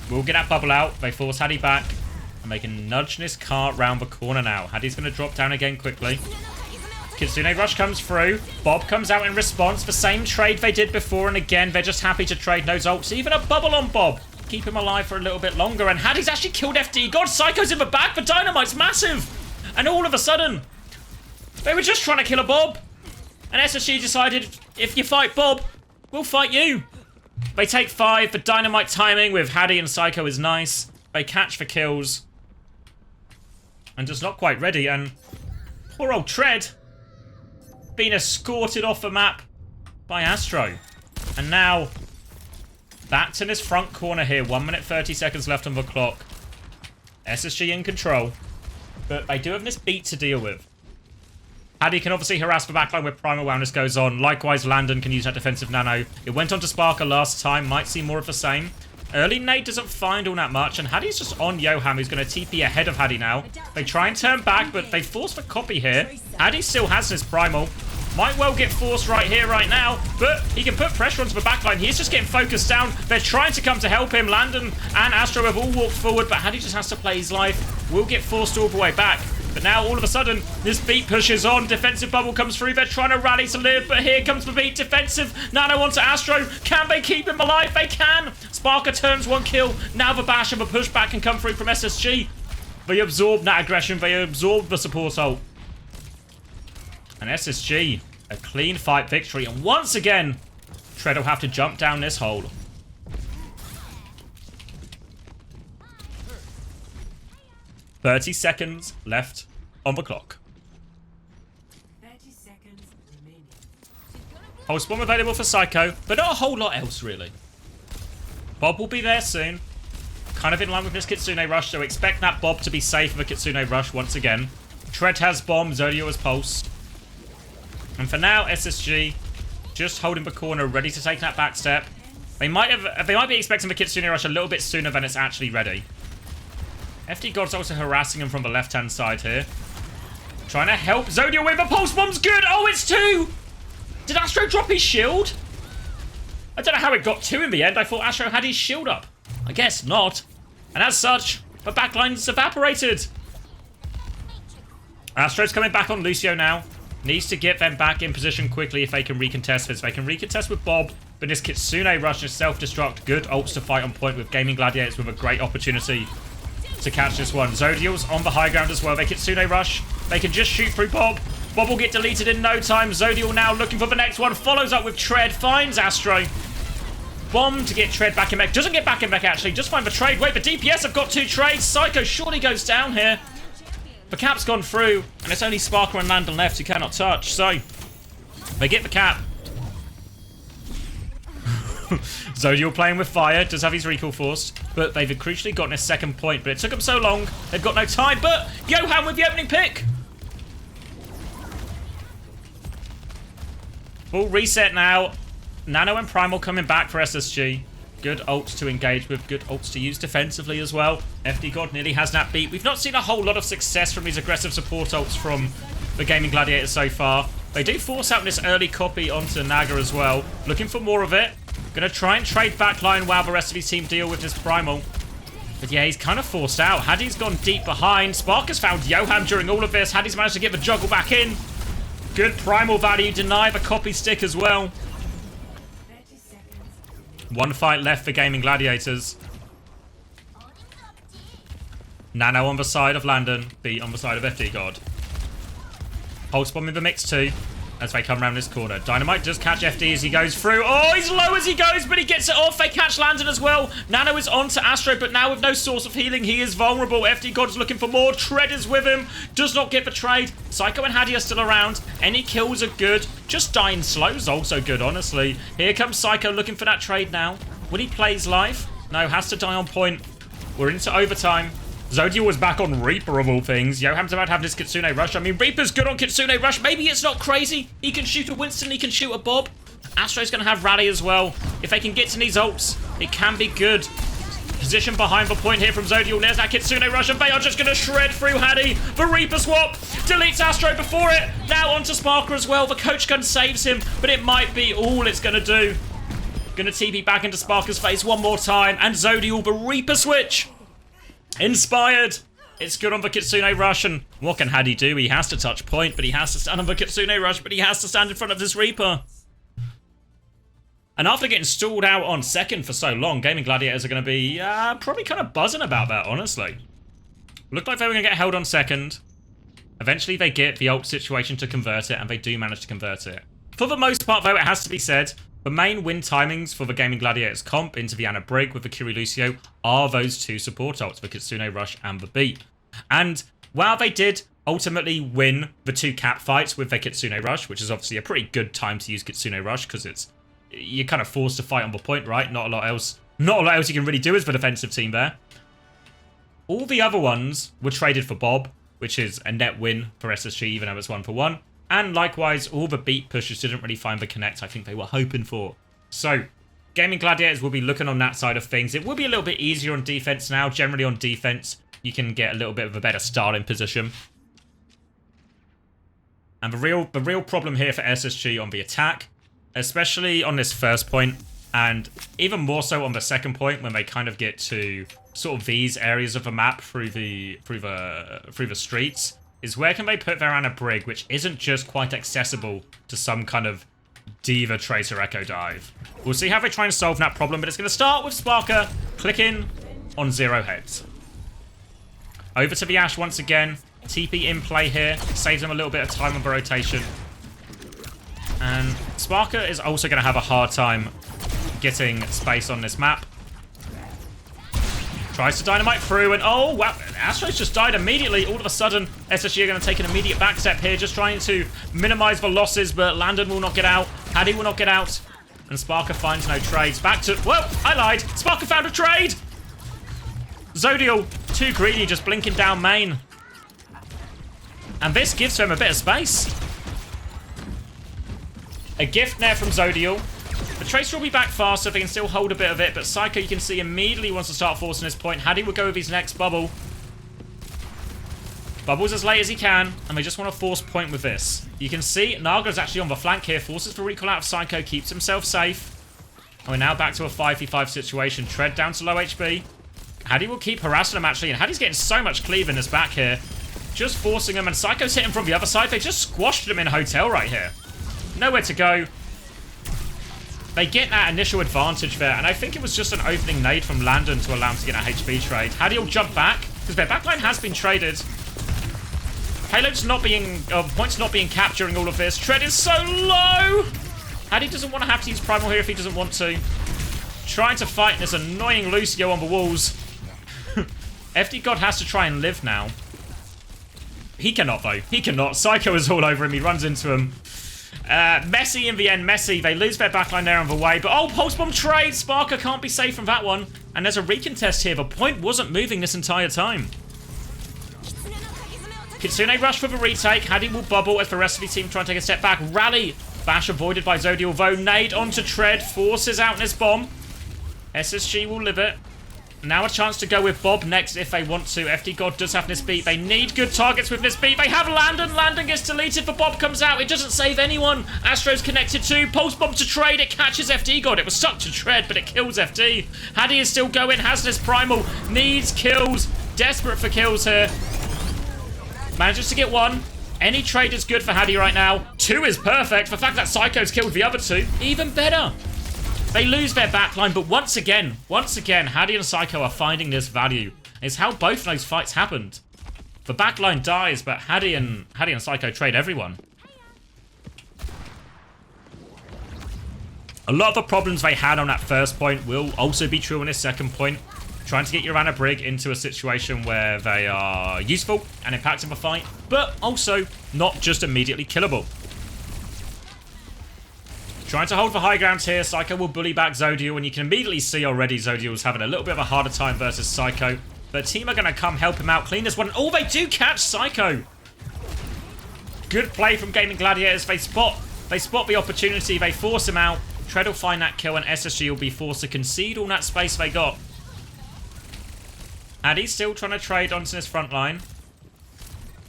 We'll get that bubble out. They force Haddy back. And they can nudge this cart round the corner now. Haddy's going to drop down again quickly. Kitsune Rush comes through. Bob comes out in response. The same trade they did before, and again, they're just happy to trade those ults. Even a bubble on Bob. Keep him alive for a little bit longer. And Hattie's actually killed FD. God, Psycho's in the back. The Dynamite's massive. And all of a sudden, they were just trying to kill a Bob. And SSG decided, if you fight Bob, we'll fight you. They take 5. The Dynamite timing with Hattie and Psycho is nice. They catch the kills. And just not quite ready. And poor old Tread being escorted off the map by Astro. And now, back to this front corner here. 1 minute 30 seconds left on the clock. SSG in control. But they do have this beat to deal with. Hattie can obviously harass the backline with Primal Wellness goes on. Likewise, Landon can use that defensive nano. It went on to Sparker last time. Might see more of the same. Early nade doesn't find all that much, and Hattie's just on Yoham, who's going to TP ahead of Hattie now. They try and turn back, but they force the copy here. Hattie still has his Primal. Might well get forced right here, right now, but he can put pressure onto the backline. He's just getting focused down. They're trying to come to help him. Landon and Astro have all walked forward, but Hattie just has to play his life. Will get forced all the way back. But now, all of a sudden, this beat pushes on. Defensive bubble comes through. They're trying to rally to live, but here comes the beat. Defensive nano onto Astro. Can they keep him alive? They can. Sparker turns 1 kill. Now the bash and the pushback can come through from SSG. They absorb that aggression. They absorb the support ult. And SSG, a clean fight victory. And once again, Tread will have to jump down this hole. "30 seconds left on the clock. 30 seconds remaining. Pulse bomb available for Psycho, but not a whole lot else, really. Bob will be there soon. Kind of in line with this Kitsune Rush, so expect that Bob to be safe for Kitsune Rush once again. Tread has bomb, Zodio has pulse. And for now, SSG just holding the corner, ready to take that back step. They might be expecting the Kitsune Rush a little bit sooner than it's actually ready. FD God's also harassing him from the left-hand side here. Trying to help Zodio with a pulse bomb's good. Oh, it's 2. Did Astro drop his shield? I don't know how it got 2 in the end. I thought Astro had his shield up. I guess not. And as such, the backline's evaporated. Astro's coming back on Lucio now. Needs to get them back in position quickly if they can recontest this. They can recontest with Bob, but this Kitsune Rush is self-destruct. Good ults to fight on point with Gaimin Gladiators with a great opportunity to catch this one. Zodiel's on the high ground as well. They Kitsune Rush. They can just shoot through Bob. Bob will get deleted in no time. Zodiel now looking for the next one. Follows up with Tread. Finds Astro. Bomb to get Tread back in mech. Doesn't get back in mech, actually. Just find the trade. Wait, the DPS have got 2 trades. Psycho surely goes down here. The cap's gone through, and it's only Sparker and Landon left who cannot touch. So, they get the cap. Zodiel playing with fire, does have his recall forced, but they've crucially gotten a second point, but it took them so long, they've got no time, but Johan with the opening pick! Full reset now. Nano and Primal coming back for SSG. Good ults to engage with, good ults to use defensively as well. FD God nearly has that beat. We've not seen a whole lot of success from these aggressive support ults from the Gaimin Gladiators so far. They do force out this early copy onto Naga as well. Looking for more of it. Gonna try and trade backline while the rest of his team deal with this Primal. But yeah, he's kind of forced out. Hattie's gone deep behind. Spark has found Johan during all of this. Hattie's managed to get the juggle back in. Good Primal value. Deny the copy stick as well. 1 fight left for Gaimin Gladiators. Nano on the side of Landon. Beat on the side of FD God. Pulse bomb in the mix too, as they come around this corner. Dynamite does catch FD as he goes through. Oh, he's low as he goes, but he gets it off. They catch Landon as well. Nano is on to Astro, but now with no source of healing, he is vulnerable. FD God's looking for more. Tread is with him. Does not get the trade. Psycho and Hattie are still around. Any kills are good. Just dying slow is also good, honestly. Here comes Psycho looking for that trade now. Will he play his life? No, has to die on point. We're into overtime. Zodiel was back on Reaper of all things. Johan's about to have this Kitsune Rush. I mean, Reaper's good on Kitsune Rush. Maybe it's not crazy. He can shoot a Winston, he can shoot a Bob. Astro's going to have Rally as well. If they can get to these ults, it can be good. Position behind the point here from Zodiel. There's that Kitsune Rush, and they are just going to shred through Hattie. The Reaper swap deletes Astro before it. Now onto Sparker as well. The coach gun saves him, but it might be all it's going to do. Going to TP back into Sparker's face one more time, and Zodiel, the Reaper switch. Inspired. It's good on the Kitsune Rush, and what can Hadi do? He has to touch point, but he has to stand on the Kitsune Rush, but he has to stand in front of this Reaper. And after getting stalled out on second for so long, Gaimin Gladiators are going to be probably kind of buzzing about that, honestly. Looked like they were going to get held on second. Eventually they get the ult situation to convert it, and they do manage to convert it. For the most part, though, it has to be said, the main win timings for the Gaimin Gladiators comp into the Ana Brig with the Kiri Lucio are those two support ults, the Kitsune Rush and the Beat. And while they did ultimately win the two cap fights with their Kitsune Rush, which is obviously a pretty good time to use Kitsune Rush because you're kind of forced to fight on the point, right? Not a lot else you can really do as the defensive team there. All the other ones were traded for Bob, which is a net win for SSG, even though it's 1-for-1. And likewise, all the beat pushers didn't really find the connect I think they were hoping for. So, Gaimin Gladiators will be looking on that side of things. It will be a little bit easier on defense now. Generally on defense, you can get a little bit of a better starting position. And the real problem here for SSG on the attack, especially on this first point, and even more so on the second point when they kind of get to sort of these areas of the map through the streets, is where can they put their Ana Brig, which isn't just quite accessible to some kind of Diva Tracer Echo Dive. We'll see how they try and solve that problem, but it's going to start with Sparker clicking on 0 heads. Over to the Ashe once again. TP in play here. Saves them a little bit of time on the rotation. And Sparker is also going to have a hard time getting space on this map. Tries to dynamite through, and oh, wow, Astro's just died immediately. All of a sudden, SSG are going to take an immediate backstep here, just trying to minimize the losses, but Landon will not get out. Hadi will not get out. And Sparker finds no trades. Back to... Whoa, I lied. Sparker found a trade. Zodial, too greedy, just blinking down main. And this gives him a bit of space. A gift there from Zodial. The Tracer will be back fast, so they can still hold a bit of it, but Psycho, you can see, immediately wants to start forcing his point. Hadi will go with his next bubble. Bubbles as late as he can, and they just want to force point with this. You can see Naga's actually on the flank here, forces the recall out of Psycho, keeps himself safe. And we're now back to a 5v5 situation. Tread down to low HP. Hadi will keep harassing him, actually, and Hadi's getting so much cleave in his back here. Just forcing him, and Psycho's hitting from the other side. They just squashed him in Hotel right here. Nowhere to go. They get that initial advantage there, and I think it was just an opening nade from Landon to allow him to get an HP trade. Hadi will jump back, because their backline has been traded. Payload's not being... points not being capped during all of this. Tread is so low! Hadi doesn't want to have to use Primal here if he doesn't want to. Trying to fight this annoying Lucio on the walls. FD God has to try and live now. He cannot, though. He cannot. Psycho is all over him. He runs into him. Messy in the end. Messy. They lose their backline there on the way. But, oh, Pulse Bomb trade. Sparker can't be safe from that one. And there's a recontest here. The point wasn't moving this entire time. Kitsune rush for the retake. Hadi will bubble as the rest of the team try and take a step back. Rally. Bash avoided by Zodial, though. Nade onto Tread. Forces out this bomb. SSG will live it. Now a chance to go with Bob next if they want to. FD God does have this beat. They need good targets with this beat. They have Landon. Landon gets deleted, but Bob comes out. It doesn't save anyone. Astro's connected too. Pulse Bomb to Trade. It catches FD God. It was stuck to Tread, but it kills FD. Hadi is still going. Has this Primal. Needs kills. Desperate for kills here. Manages to get one. Any trade is good for Hadi right now. 2 is perfect. The fact that Psycho's killed the other 2, even better. They lose their backline, but once again, Hadi and Psycho are finding this value. It's how both those fights happened. The backline dies, but Hadi and Psycho trade everyone. A lot of the problems they had on that first point will also be true on this second point. Trying to get your Ana Brig into a situation where they are useful and impacting the fight, but also not just immediately killable. Trying to hold the high ground here. Psycho will bully back Zodial, and you can immediately see already Zodial's having a little bit of a harder time versus Psycho. The team are going to come help him out, clean this one. Oh, they do catch Psycho. Good play from Gaimin Gladiators. They spot the opportunity. They force him out. Tread will find that kill, and SSG will be forced to concede all that space they got. And he's still trying to trade onto this front line.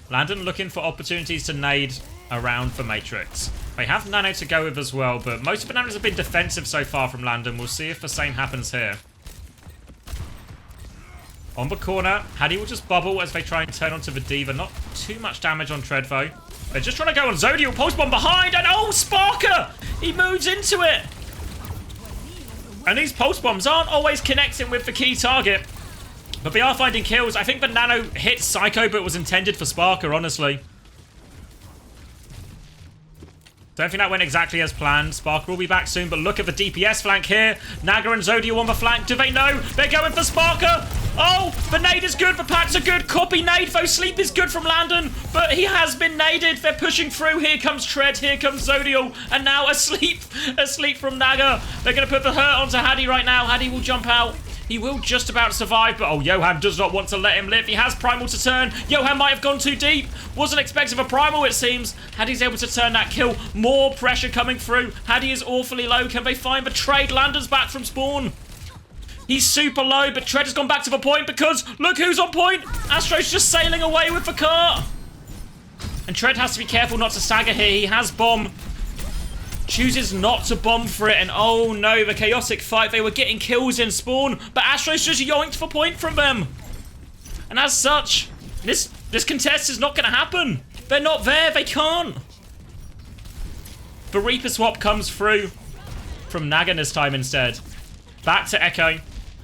Landon looking for opportunities to nade around the Matrix. They have Nano to go with as well, but most of the Bananas have been defensive so far from Landon. We'll see if the same happens here. On the corner, Hattie will just bubble as they try and turn onto the Diva. Not too much damage on Tread, though. They're just trying to go on Zodial. Pulse Bomb behind, and oh, Sparker! He moves into it. And these Pulse Bombs aren't always connecting with the key target. But they are finding kills. I think the Nano hit Psycho, but was intended for Sparker, honestly. Don't think that went exactly as planned. Sparker will be back soon, but look at the DPS flank here. Naga and Zodial on the flank. Do they know? They're going for Sparker. Oh, the nade is good. The packs are good. Copy nade, though. Sleep is good from Landon, but he has been naded. They're pushing through. Here comes Tread. Here comes Zodial. And now asleep. Asleep from Naga. They're going to put the hurt onto Hattie right now. Hattie will jump out. He will just about survive, but oh, Johan does not want to let him live. He has Primal to turn. Johan might have gone too deep. Wasn't expecting a Primal, it seems. Hattie's able to turn that kill. More pressure coming through. Hattie is awfully low. Can they find the trade? Landon's back from spawn. He's super low, but Tread has gone back to the point because look who's on point. Astro's just sailing away with the car. And Tread has to be careful not to stagger here. He has bomb. Chooses not to bomb for it, and oh no, the chaotic fight. They were getting kills in spawn, but Astro's just yoinked for point from them. And as such, this contest is not going to happen. They're not there. They can't. The Reaper swap comes through from Naga this time instead. Back to Echo.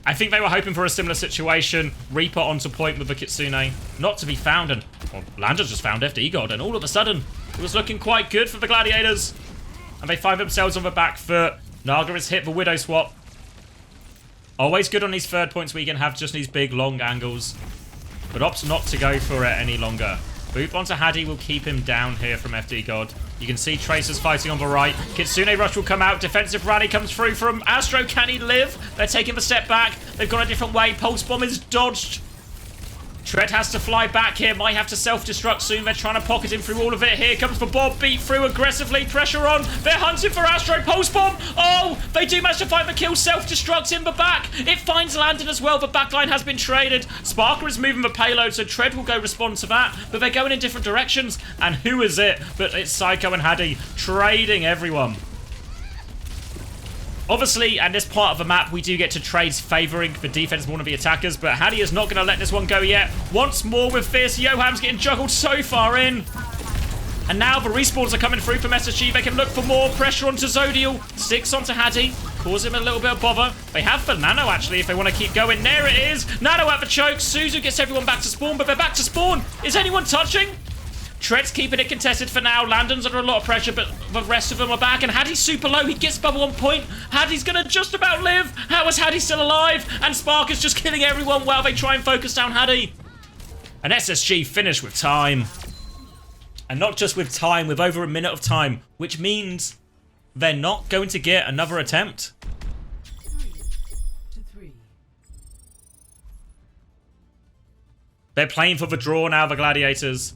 I think they were hoping for a similar situation. Reaper onto point with the Kitsune. Not to be found, and well, Landers just found FD God, and all of a sudden, it was looking quite good for the Gladiators. And they find themselves on the back foot. Naga has hit the Widow swap. Always good on these third points where you can have just these big, long angles. But opts not to go for it any longer. Boop onto Hattie will keep him down here from FD God. You can see Tracers fighting on the right. Kitsune Rush will come out. Defensive rally comes through from Astro. Can he live? They're taking the step back. They've gone a different way. Pulse Bomb is dodged. Tread has to fly back here. Might have to self-destruct soon. They're trying to pocket him through all of it. Here comes the Bob. Beat through aggressively. Pressure on. They're hunting for Astro. Pulse Bomb. Oh, they do manage to find the kill. Self-destruct in the back. It finds Landon as well. The backline has been traded. Sparker is moving the payload, so Tread will go respond to that. But they're going in different directions. And who is it? But it's Psycho and Hattie trading everyone. Obviously, and this part of the map, we do get to trades favouring the defense of one of the attackers, but Hattie is not going to let this one go yet. Once more with this, Johan's getting juggled so far in. And now the respawns are coming through from SSG. They can look for more pressure onto Zodial. Sticks onto Hattie. Cause him a little bit of bother. They have the Nano, actually, if they want to keep going. There it is. Nano at the choke. Suzu gets everyone back to spawn, but they're back to spawn. Is anyone touching? Tread's keeping it contested for now. Landon's under a lot of pressure, but the rest of them are back. And Hattie's super low. He gets bubble on point. Hattie's going to just about live. How is Hattie still alive? And Spark is just killing everyone while they try and focus down Hattie. And SSG finish with time. And not just with time, with over a minute of time, which means they're not going to get another attempt. 3-3. They're playing for the draw now, the Gladiators.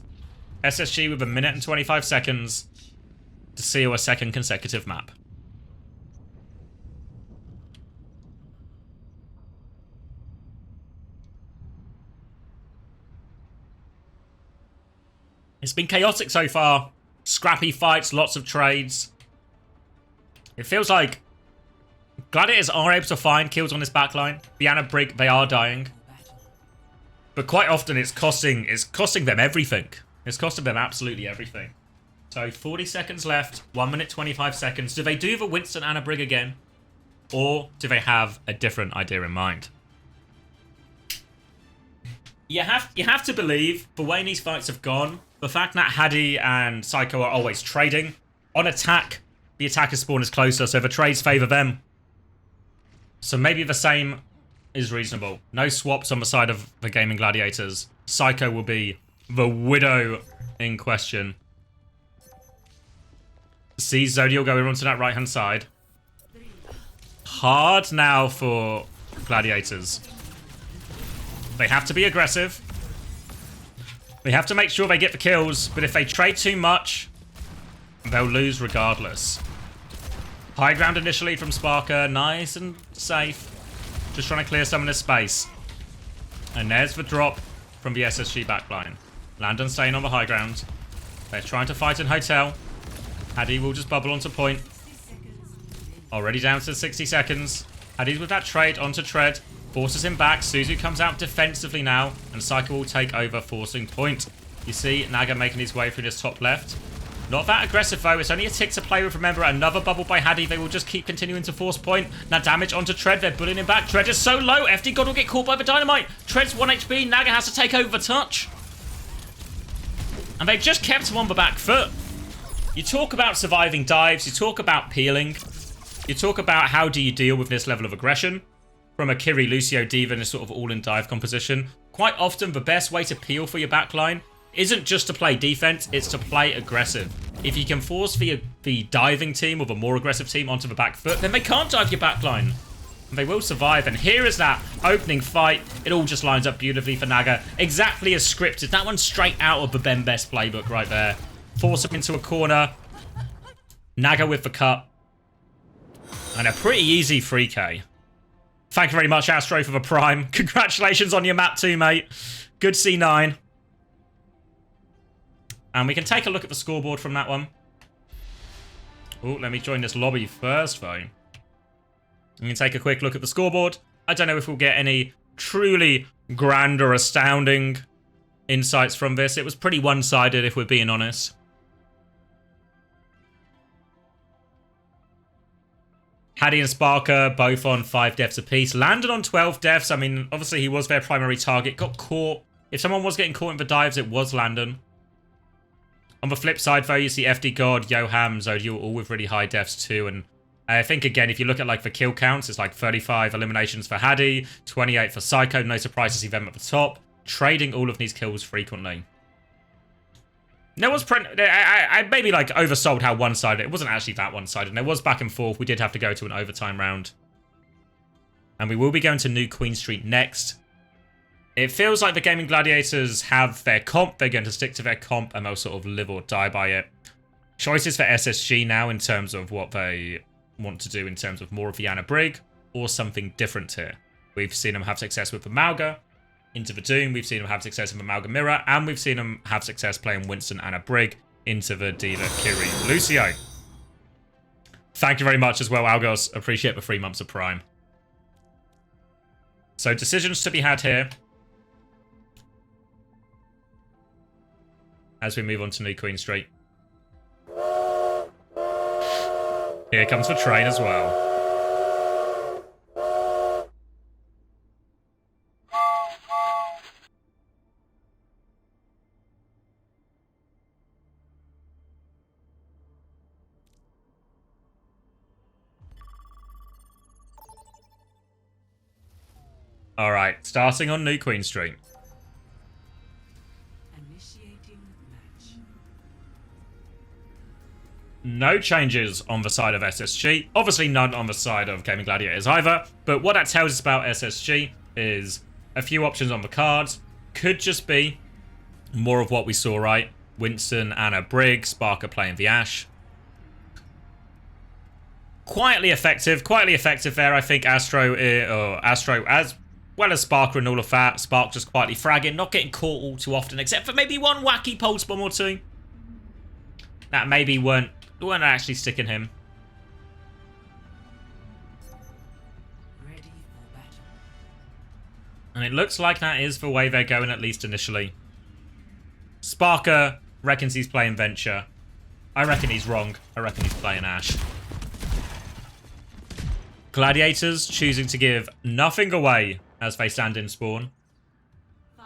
SSG with a minute and 25 seconds to seal a second consecutive map. It's been chaotic so far. Scrappy fights, lots of trades. It feels like Gladiators are able to find kills on this backline. Biana Brig, they are dying. But quite often it's costing them everything. It's costing them absolutely everything. So 40 seconds left, 1 minute 25 seconds. Do they do the Winston Anna Brig again? Or do they have a different idea in mind? You have to believe, the way these fights have gone, the fact that Hattie and Psycho are always trading. On attack, the attacker spawn is closer, so the trades favour them. So maybe the same is reasonable. No swaps on the side of the Gaimin Gladiators. Psycho will be the Widow in question. Sees Zodial going onto that right-hand side. Hard now for Gladiators. They have to be aggressive. They have to make sure they get the kills, but if they trade too much, they'll lose regardless. High ground initially from Sparker. Nice and safe. Just trying to clear some of this space. And there's the drop from the SSG backline. Landon staying on the high ground. They're trying to fight in hotel. Hattie will just bubble onto point. Already down to 60 seconds. Hattie's with that trade onto Tread. Forces him back. Suzu comes out defensively now, and Psycho will take over, forcing point. You see Naga making his way through this top left. Not that aggressive though, it's only a tick to play with. Remember, another bubble by Hadi. They will just keep continuing to force point. Now damage onto Tread, they're bullying him back. Tread is so low, FD God will get caught by the dynamite. Tread's 1 HP, Naga has to take over the touch. And they've just kept him on the back foot. You talk about surviving dives, you talk about peeling. You talk about how do you deal with this level of aggression. From a Kiri, Lucio, D.Va in a sort of all-in dive composition. Quite often, the best way to peel for your backline isn't just to play defense, it's to play aggressive. If you can force the diving team or the more aggressive team onto the back foot, then they can't dive your backline. And they will survive. And here is that opening fight. It all just lines up beautifully for Naga. Exactly as scripted. That one's straight out of the Ben Best playbook right there. Force him into a corner. Naga with the cut. And a pretty easy 3k. Thank you very much, Astro, for the prime. Congratulations on your map too, mate. Good C9. And we can take a look at the scoreboard from that one. Oh, let me join this lobby first, though. We can take a quick look at the scoreboard. I don't know if we'll get any truly grand or astounding insights from this. It was pretty one-sided, if we're being honest. Hadi and Sparker both on 5 deaths apiece. Landed on 12 deaths. I mean, obviously he was their primary target. Got caught. If someone was getting caught in the dives, it was Landon. On the flip side, though, you see FD God, Yoham, Zodiel, all with really high deaths too. And I think, again, if you look at like the kill counts, it's like 35 eliminations for Hadi, 28 for Psycho. No surprise to see them at the top. Trading all of these kills frequently. There was I maybe like oversold how one-sided. It wasn't actually that one-sided. And there was back and forth. We did have to go to an overtime round. And we will be going to New Queen Street next. It feels like the Gaimin Gladiators have their comp. They're going to stick to their comp and they'll sort of live or die by it. Choices for SSG now in terms of what they want to do in terms of more of the Anna Brig or something different here. We've seen them have success with the Malga into the Doom. We've seen them have success in the Malga Mirror. And we've seen them have success playing Winston Anna Brig into the D.Va Kiri Lucio. Thank you very much as well, Algos. Appreciate the 3 months of Prime. So decisions to be had here. As we move on to New Queen Street. Here comes the train as well. Alright, starting on New Queen Street. No changes on the side of SSG. Obviously none on the side of Gaimin Gladiators either. But what that tells us about SSG is a few options on the cards. Could just be more of what we saw, right? Winston, Anna, Brig, Sparker playing the Ashe. Quietly effective there. I think Astro as well as Sparker and all of that. Spark just quietly fragging, not getting caught all too often, except for maybe one wacky pulse bomb or two. That maybe weren't actually sticking him. Ready for battle. And it looks like that is the way they're going, at least initially. Sparker reckons he's playing Venture. I reckon he's wrong. I reckon he's playing Ashe. Gladiators choosing to give nothing away as they stand in spawn. 5,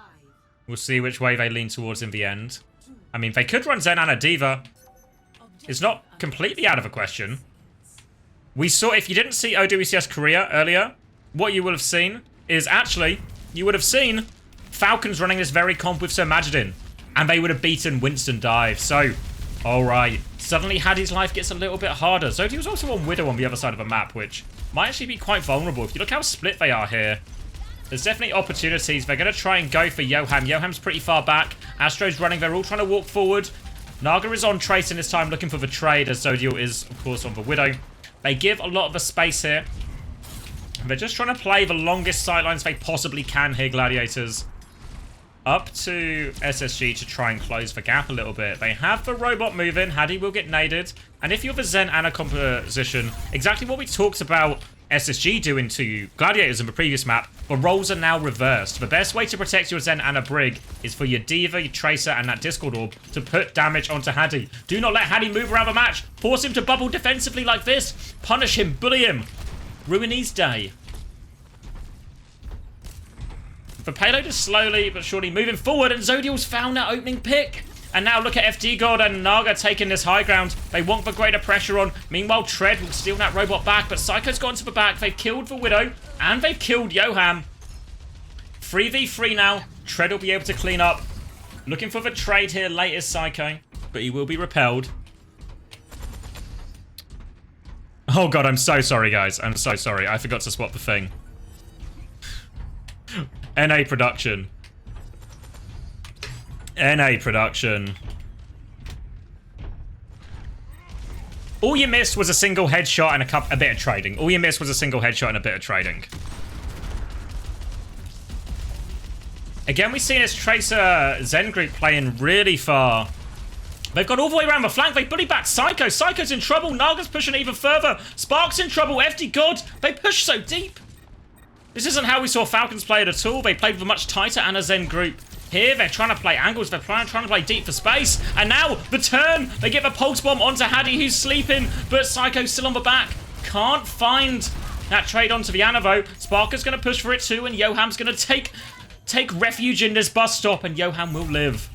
We'll see which way they lean towards in the end. I mean, they could run Zen and a D.Va. It's not completely out of the question. We saw, if you didn't see OWCS Korea earlier, what you will have seen is actually, you would have seen Falcons running this very comp with Sir Majidin. And they would have beaten Winston Dive. So, alright. Suddenly Hadi's life gets a little bit harder. Zodi was also on Widow on the other side of the map, which might actually be quite vulnerable. If you look how split they are here, there's definitely opportunities. They're going to try and go for Yoham. Yoham's pretty far back. Astro's running. They're all trying to walk forward. Naga is on Trace in this time, looking for the trade, as Zodiel is, of course, on the Widow. They give a lot of the space here. They're just trying to play the longest sightlines they possibly can here, Gladiators. Up to SSG to try and close the gap a little bit. They have the robot moving. Hadi will get naded. And if you're the Zen Anna composition, exactly what we talked about SSG doing to Gladiators in the previous map, The roles are now reversed. The best way to protect your Zen and a Brig is for your Diva, your Tracer, and that Discord Orb to put damage onto Hadi. Do not let Hadi move around the match. Force him to bubble defensively like this. Punish him, bully him. Ruin his day. The payload is slowly but surely moving forward, and Zodial's found that opening pick. And now look at FD God and Naga taking this high ground. They want the greater pressure on. Meanwhile, Tread will steal that robot back, but Psycho's gone to the back. They've killed the Widow, and they've killed Yoham. 3v3 now. Tread will be able to clean up. Looking for the trade here late is Psycho, but he will be repelled. Oh god, I'm so sorry, guys. I'm so sorry. I forgot to swap the thing. NA production. NA production. All you missed was a single headshot and a bit of trading. All you missed was a single headshot and a bit of trading. Again, we've seen this Tracer Zen group playing really far. They've gone all the way around the flank. They bully back Psycho. Psycho's in trouble. Naga's pushing even further. Spark's in trouble. FD God. They push so deep. This isn't how we saw Falcons play it at all. They played with a much tighter and a Zen group. Here, they're trying to play angles. They're trying to play deep for space. And now, the turn. They get the pulse bomb onto Hadi, who's sleeping. But Psycho's still on the back. Can't find that trade onto the Anavo. Sparker's going to push for it too. And Yoham's going to take refuge in this bus stop. And Yoham will live.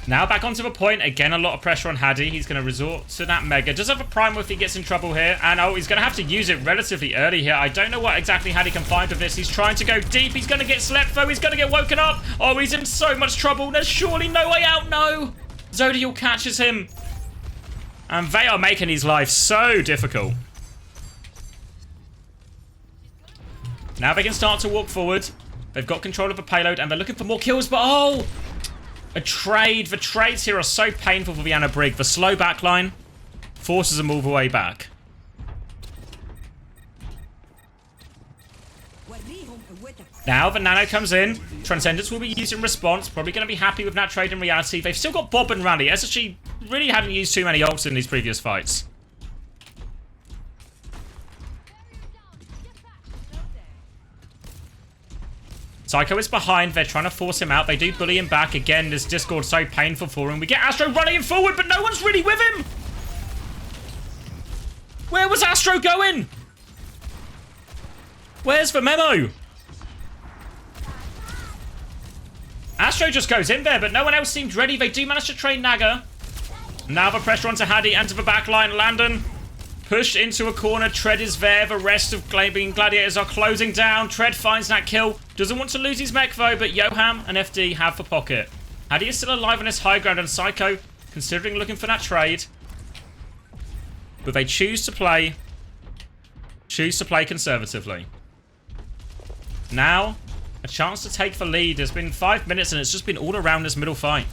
Now back onto the point. Again, a lot of pressure on Hadi. He's going to resort to that Mega. Does have a Primal if he gets in trouble here. And oh, he's going to have to use it relatively early here. I don't know what exactly Hadi can find with this. He's trying to go deep. He's going to get slept though. He's going to get woken up. Oh, he's in so much trouble. There's surely no way out. No. Zodial catches him. And they are making his life so difficult. Now they can start to walk forward. They've got control of the payload and they're looking for more kills. But oh! A trade. The trades here are so painful for Vienna Brig. The slow backline forces them all the way back. Now the Nano comes in. Transcendence will be used in response. Probably going to be happy with that trade in reality. They've still got Bob and Rally. SSG really hadn't used too many ults in these previous fights. Psycho is behind. They're trying to force him out. They do bully him back. Again, this Discord so painful for him. We get Astro running forward, but no one's really with him. Where was Astro going? Where's the memo? Astro just goes in there, but no one else seemed ready. They do manage to train Naga. Now the pressure onto Hadi and to the backline. Landon pushed into a corner. Tread is there. The rest of Gaimin Gladiators are closing down. Tread finds that kill. Doesn't want to lose his mech though, but Yoham and FD have the pocket. Hadi is still alive on this high ground, and Psycho considering looking for that trade. But they choose to play conservatively. Now, a chance to take the lead. There's been 5 minutes and it's just been all around this middle fight.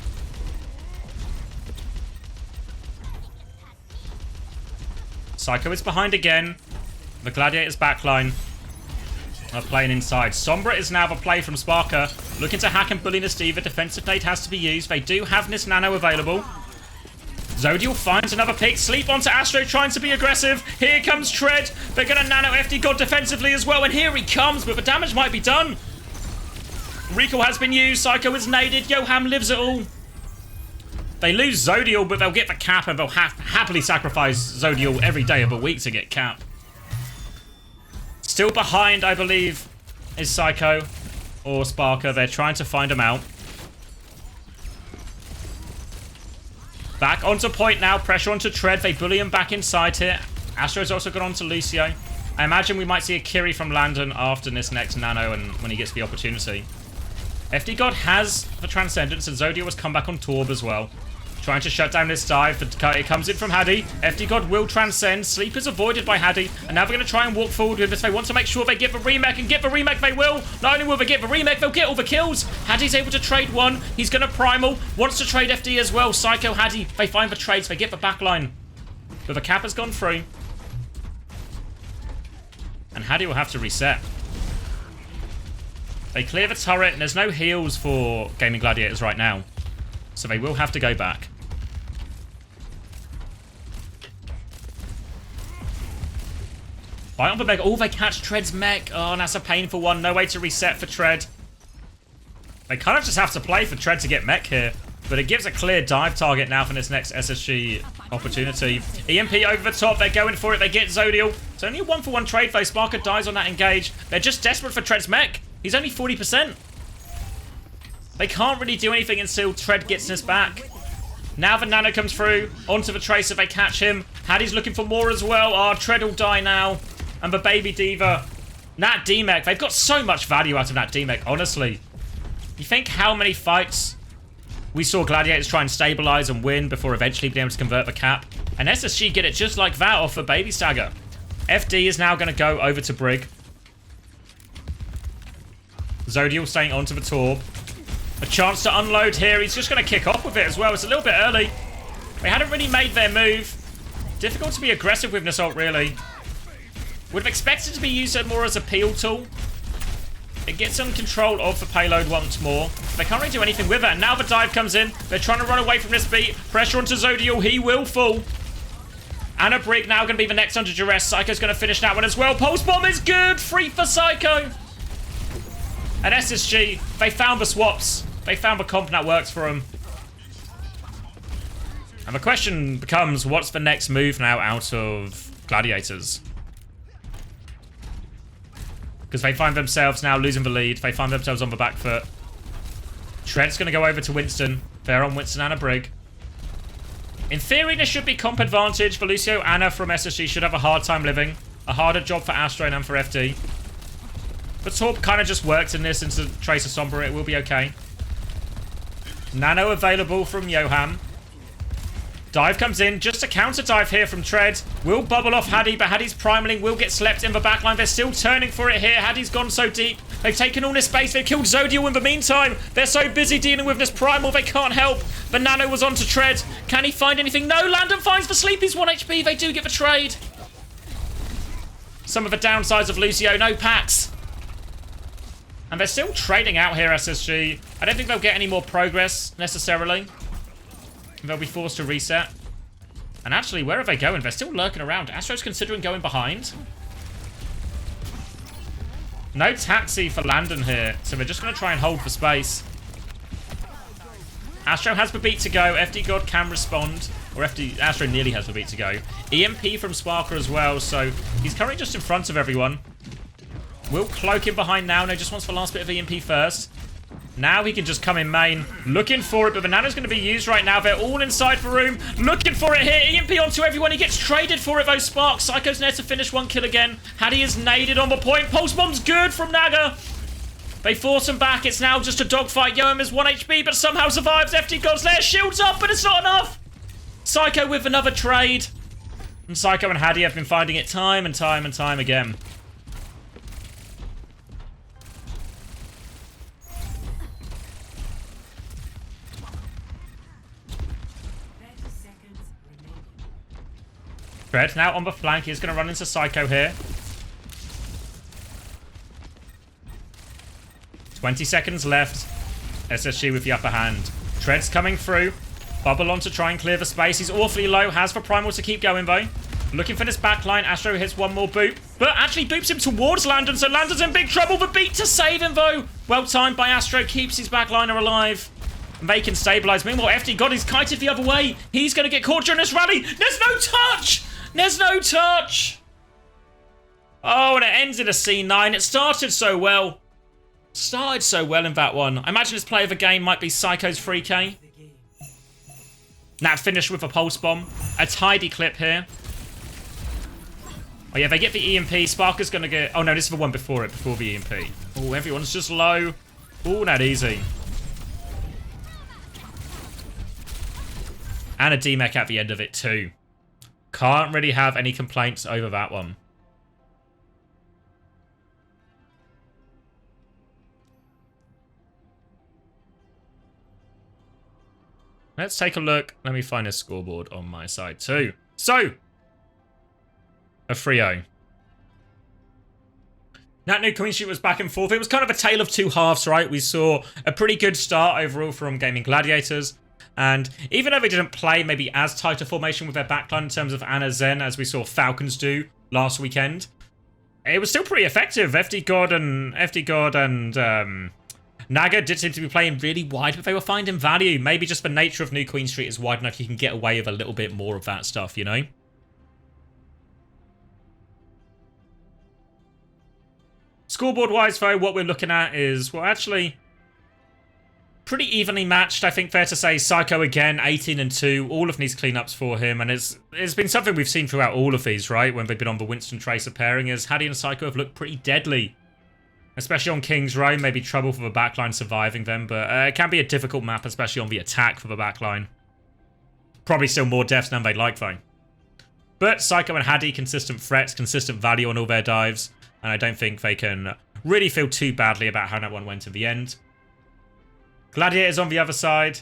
Psycho is behind again. The Gladiators backline are playing inside. Sombra is now the play from Sparker. Looking to hack and bully Nestiva. Defensive nade has to be used. They do have Nis Nano available. Zodial finds another pick. Sleep onto Astro, trying to be aggressive. Here comes Tread. They're going to Nano FD God defensively as well. And here he comes, but the damage might be done. Recall has been used. Psycho is naded. Yoham lives it all. They lose Zodial, but they'll get the cap and they'll happily sacrifice Zodial every day of the week to get cap. Still behind, I believe, is Psycho or Sparker. They're trying to find him out. Back onto point now. Pressure onto Tread. They bully him back inside here. Astro's also got onto Lucio. I imagine we might see a Kiri from Landon after this next Nano and when he gets the opportunity. FD God has the Transcendence and Zodial has come back on Torb as well. Trying to shut down this dive. It comes in from Hadi. FD God will transcend. Sleep is avoided by Hadi. And now they're going to try and walk forward with this. They want to make sure they get the remake. And get the remake they will. Not only will they get the remake, they'll get all the kills. Hadi's able to trade one. He's going to primal. Wants to trade FD as well. Psycho Hadi. They find the trades. They get the backline. But the cap has gone through. And Hadi will have to reset. They clear the turret, and there's no heals for Gaimin Gladiators right now. So they will have to go back. Fight on the mech. Oh, they catch Tread's mech. Oh, and that's a painful one. No way to reset for Tread. They kind of just have to play for Tread to get mech here. But it gives a clear dive target now for this next SSG opportunity. EMP over the top. They're going for it. They get Zodial. It's only a 1-for-1 trade though. Sparker dies on that engage. They're just desperate for Tread's mech. He's only 40%. They can't really do anything until Tread gets this back. Now the Nano comes through. Onto the Tracer. They catch him. Hadi's looking for more as well. Oh, Tread will die now. And the Baby Diva. That D-Mech. They've got so much value out of that D-Mech, honestly. You think how many fights we saw Gladiators try and stabilize and win before eventually being able to convert the cap. And SSG get it just like that off of Baby Stagger. FD is now going to go over to Brig. Zodial staying onto the Torb. A chance to unload here. He's just going to kick off with it as well. It's a little bit early. They hadn't really made their move. Difficult to be aggressive with this ult, really. Would have expected to be used more as a peel tool. It gets on control of the payload once more. They can't really do anything with it. And now the dive comes in. They're trying to run away from this beat. Pressure onto Zodial. He will fall. And a Brig now going to be the next under duress. Psycho's going to finish that one as well. Pulse Bomb is good. Free for Psycho. And SSG, they found the swaps. They found the comp that works for them. And the question becomes, what's the next move now out of Gladiators? Because they find themselves now losing the lead. They find themselves on the back foot. Tread's going to go over to Winston. They're on Winston and a Brig. In theory, this should be comp advantage. For Lucio, Anna from SSG should have a hard time living. A harder job for Astro and for FD. But Torp kind of just works in this into Tracer Sombra. It will be okay. Nano available from Yoham. Dive comes in. Just a counter dive here from Tread. Will bubble off Hadi, but Hadi's primaling will get slept in the backline. They're still turning for it here. Hadi's gone so deep. They've taken all this space. They've killed Zodial in the meantime. They're so busy dealing with this primal, they can't help. The Nano was on to Tread. Can he find anything? No, Landon finds the sleep. He's 1 HP. They do get the trade. Some of the downsides of Lucio. No packs. And they're still trading out here, SSG. I don't think they'll get any more progress, necessarily. They'll be forced to reset. And actually, where are they going? They're still lurking around. Astro's considering going behind. No taxi for Landon here, so they're just going to try and hold for space. Astro has the beat to go. FD God can respond. Or Astro nearly has the beat to go. EMP from Sparker as well, so he's currently just in front of everyone. Will cloak him behind now. No, just wants the last bit of EMP first. Now he can just come in main. Looking for it, but Banana's going to be used right now. They're all inside the room. Looking for it here. EMP onto everyone. He gets traded for it, those sparks. Psycho's there to finish one kill again. Hadi is naded on the point. Pulse Bomb's good from Naga. They force him back. It's now just a dogfight. Yoam is 1 HP, but somehow survives. FD God's there. Shields up, but it's not enough. Psycho with another trade. And Psycho and Hadi have been finding it time and time and time again. Tread now on the flank. He's going to run into Psycho here. 20 seconds left. SSG with the upper hand. Tread's coming through. Bubble on to try and clear the space. He's awfully low. Has the primal to keep going, though. Looking for this backline. Astro hits one more boop. But actually boops him towards Landon. So Landon's in big trouble. The beat to save him, though. Well timed by Astro. Keeps his backliner alive. And they can stabilize. Meanwhile, FD God is kited the other way. He's going to get caught during this rally. There's no touch. There's no touch! Oh, and it ends in a C9. It started so well. Started so well in that one. I imagine this play of the game might be Psycho's 3K. That finished with a pulse bomb. A tidy clip here. Oh yeah, they get the EMP. Sparker's going to get... Oh no, this is the one before it, before the EMP. Oh, everyone's just low. Oh, not easy. And a D-Mech at the end of it too. Can't really have any complaints over that one. Let's take a look. Let me find a scoreboard on my side too. So, a 3-0. That new Queen Street was back and forth. It was kind of a tale of two halves, right? We saw a pretty good start overall from Gaimin Gladiators. And even though they didn't play maybe as tight a formation with their backline in terms of Ana Zen as we saw Falcons do last weekend, it was still pretty effective. FD God and Naga did seem to be playing really wide, but they were finding value. Maybe just the nature of New Queen Street is wide enough you can get away with a little bit more of that stuff, you know? Scoreboard-wise, though, what we're looking at is, well, actually, pretty evenly matched, I think, fair to say. Psycho, again, 18-2, all of these cleanups for him, and it's been something we've seen throughout all of these, right, when they've been on the Winston Tracer pairing, is Hadi and Psycho have looked pretty deadly. Especially on King's Row, maybe trouble for the backline surviving them, but it can be a difficult map, especially on the attack for the backline. Probably still more deaths than they'd like, though. But Psycho and Hadi, consistent threats, consistent value on all their dives, and I don't think they can really feel too badly about how that one went in the end. Gladiators on the other side.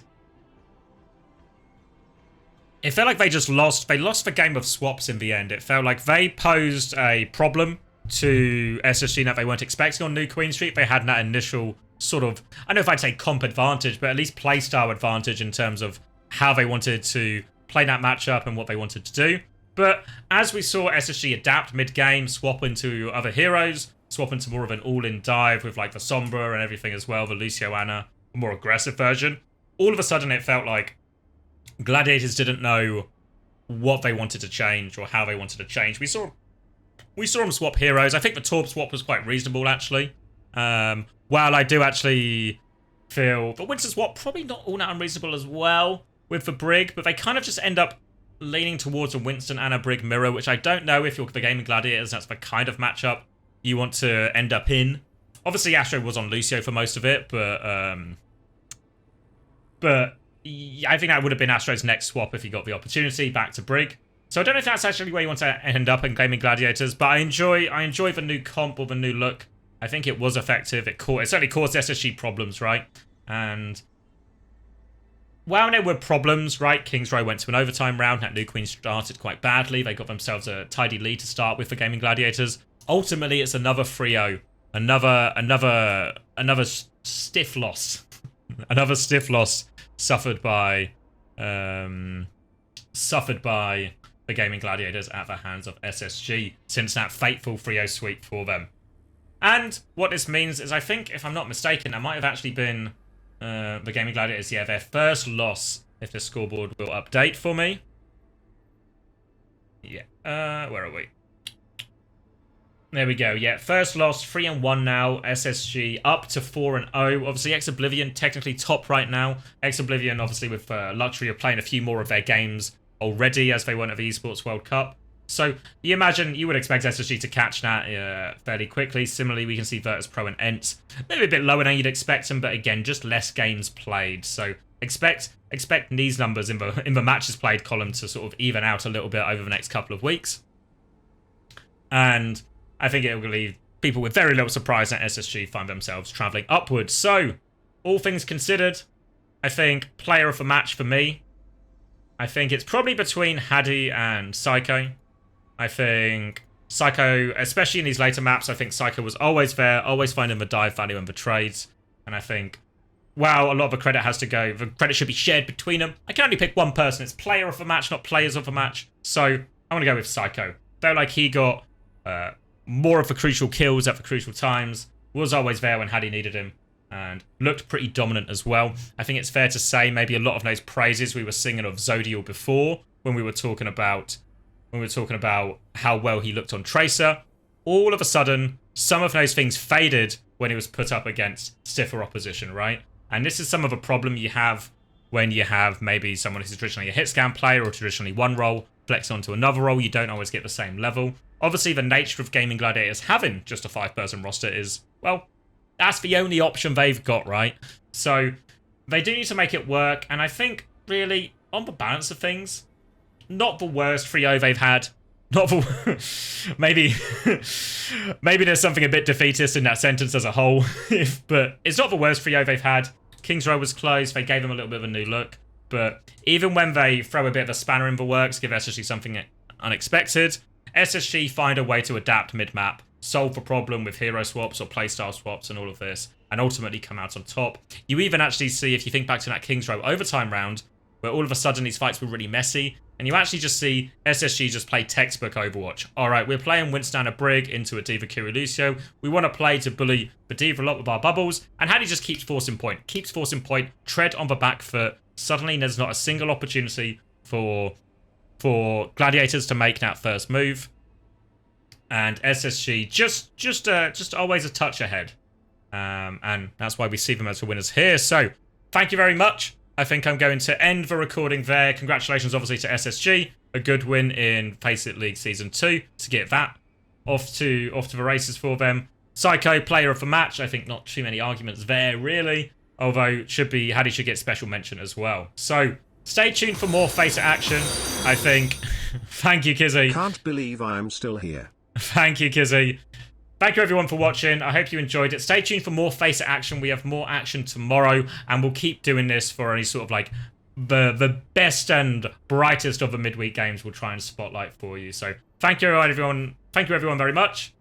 It felt like they just lost. They lost the game of swaps in the end. It felt like they posed a problem to SSG that they weren't expecting on New Queen Street. They had that initial sort of, I don't know if I'd say comp advantage, but at least playstyle advantage in terms of how they wanted to play that matchup and what they wanted to do. But as we saw SSG adapt mid-game, swap into other heroes, swap into more of an all-in dive with like the Sombra and everything as well, the Lucio Ana, a more aggressive version, all of a sudden it felt like Gladiators didn't know what they wanted to change or how they wanted to change. We saw them swap heroes. I think the Torb swap was quite reasonable, actually. While I do actually feel the Winston swap probably not all that unreasonable as well with the Brig, but they kind of just end up leaning towards a Winston and a Brig mirror, which I don't know if you're the Gaimin Gladiators, that's the kind of matchup you want to end up in. Obviously, Astro was on Lucio for most of it, but I think that would have been Astro's next swap if he got the opportunity, back to Brig. So I don't know if that's actually where you want to end up in Gaimin Gladiators, but I enjoy the new comp or the new look. I think it was effective. It certainly caused SSG problems, right? And while there were problems, right, King's Row went to an overtime round. That New Queen started quite badly. They got themselves a tidy lead to start with for Gaimin Gladiators. Ultimately, it's another 3-0. Another stiff loss. Another stiff loss suffered by the Gaimin Gladiators at the hands of SSG since that fateful 3-0 sweep for them. And what this means is, I think, if I'm not mistaken, that might have actually been the Gaimin Gladiators, yeah, their first loss, if the scoreboard will update for me. Yeah, where are we? There we go, yeah, first loss, 3-1 now, SSG up to 4-0. Obviously, Ex-Oblivion technically top right now. Ex-Oblivion, obviously, with luxury of playing a few more of their games already as they won at the Esports World Cup. So you would expect SSG to catch that fairly quickly. Similarly, we can see Virtus Pro and Ents maybe a bit lower than you'd expect them, but again, just less games played. So expect these numbers in the matches played column to sort of even out a little bit over the next couple of weeks. And I think it will leave people with very little surprise that SSG find themselves travelling upwards. So, all things considered, I think player of the match for me, I think it's probably between Hadi and Psycho. I think Psycho, especially in these later maps, I think Psycho was always there, always finding the dive value and the trades. And I think, well, a lot of the credit has to go. The credit should be shared between them. I can only pick one person. It's player of the match, not players of the match. So I want to go with Psycho. Felt like he got more of the crucial kills at the crucial times. Was always there when Hadi needed him. And looked pretty dominant as well. I think it's fair to say maybe a lot of those praises we were singing of Zodial before, when we were talking about how well he looked on Tracer, all of a sudden, some of those things faded when he was put up against stiffer opposition, right? And this is some of the problem you have when you have maybe someone who's traditionally a hit scan player or traditionally one role flex onto another role. You don't always get the same level. Obviously, the nature of Gaimin Gladiators having just a 5-person roster is, well, that's the only option they've got, right? So they do need to make it work. And I think, really, on the balance of things, not the worst 3-0 they've had. Not the... maybe there's something a bit defeatist in that sentence as a whole. But it's not the worst 3-0 they've had. King's Row was close. They gave them a little bit of a new look. But even when they throw a bit of a spanner in the works, give SSG something unexpected, SSG find a way to adapt mid-map solve the problem with hero swaps or playstyle swaps and all of this, and ultimately come out on top. You even actually see, if you think back to that King's Row overtime round, where all of a sudden these fights were really messy, and you actually just see SSG just play textbook Overwatch. Alright, we're playing Winston a Brig into a D.Va Kiri Lucio. We want to play to bully the D.Va a lot with our bubbles, and Hattie just keeps forcing point, tread on the back foot. Suddenly there's not a single opportunity for Gladiators to make that first move. And SSG just always a touch ahead. And that's why we see them as the winners here. So, thank you very much. I think I'm going to end the recording there. Congratulations, obviously, to SSG. A good win in FACEIT League Season 2 to get that off to the races for them. Psycho, player of the match. I think not too many arguments there, really. Although, Hattie should get special mention as well. So, stay tuned for more FACEIT action, I think. Thank you, Kizzy. Can't believe I'm still here. Thank you, Kizzy. Thank you, everyone, for watching. I hope you enjoyed it. Stay tuned for more FACEIT action. We have more action tomorrow, and we'll keep doing this for any sort of like the best and brightest of the midweek games we'll try and spotlight for you. So thank you, everyone. Thank you, everyone, very much.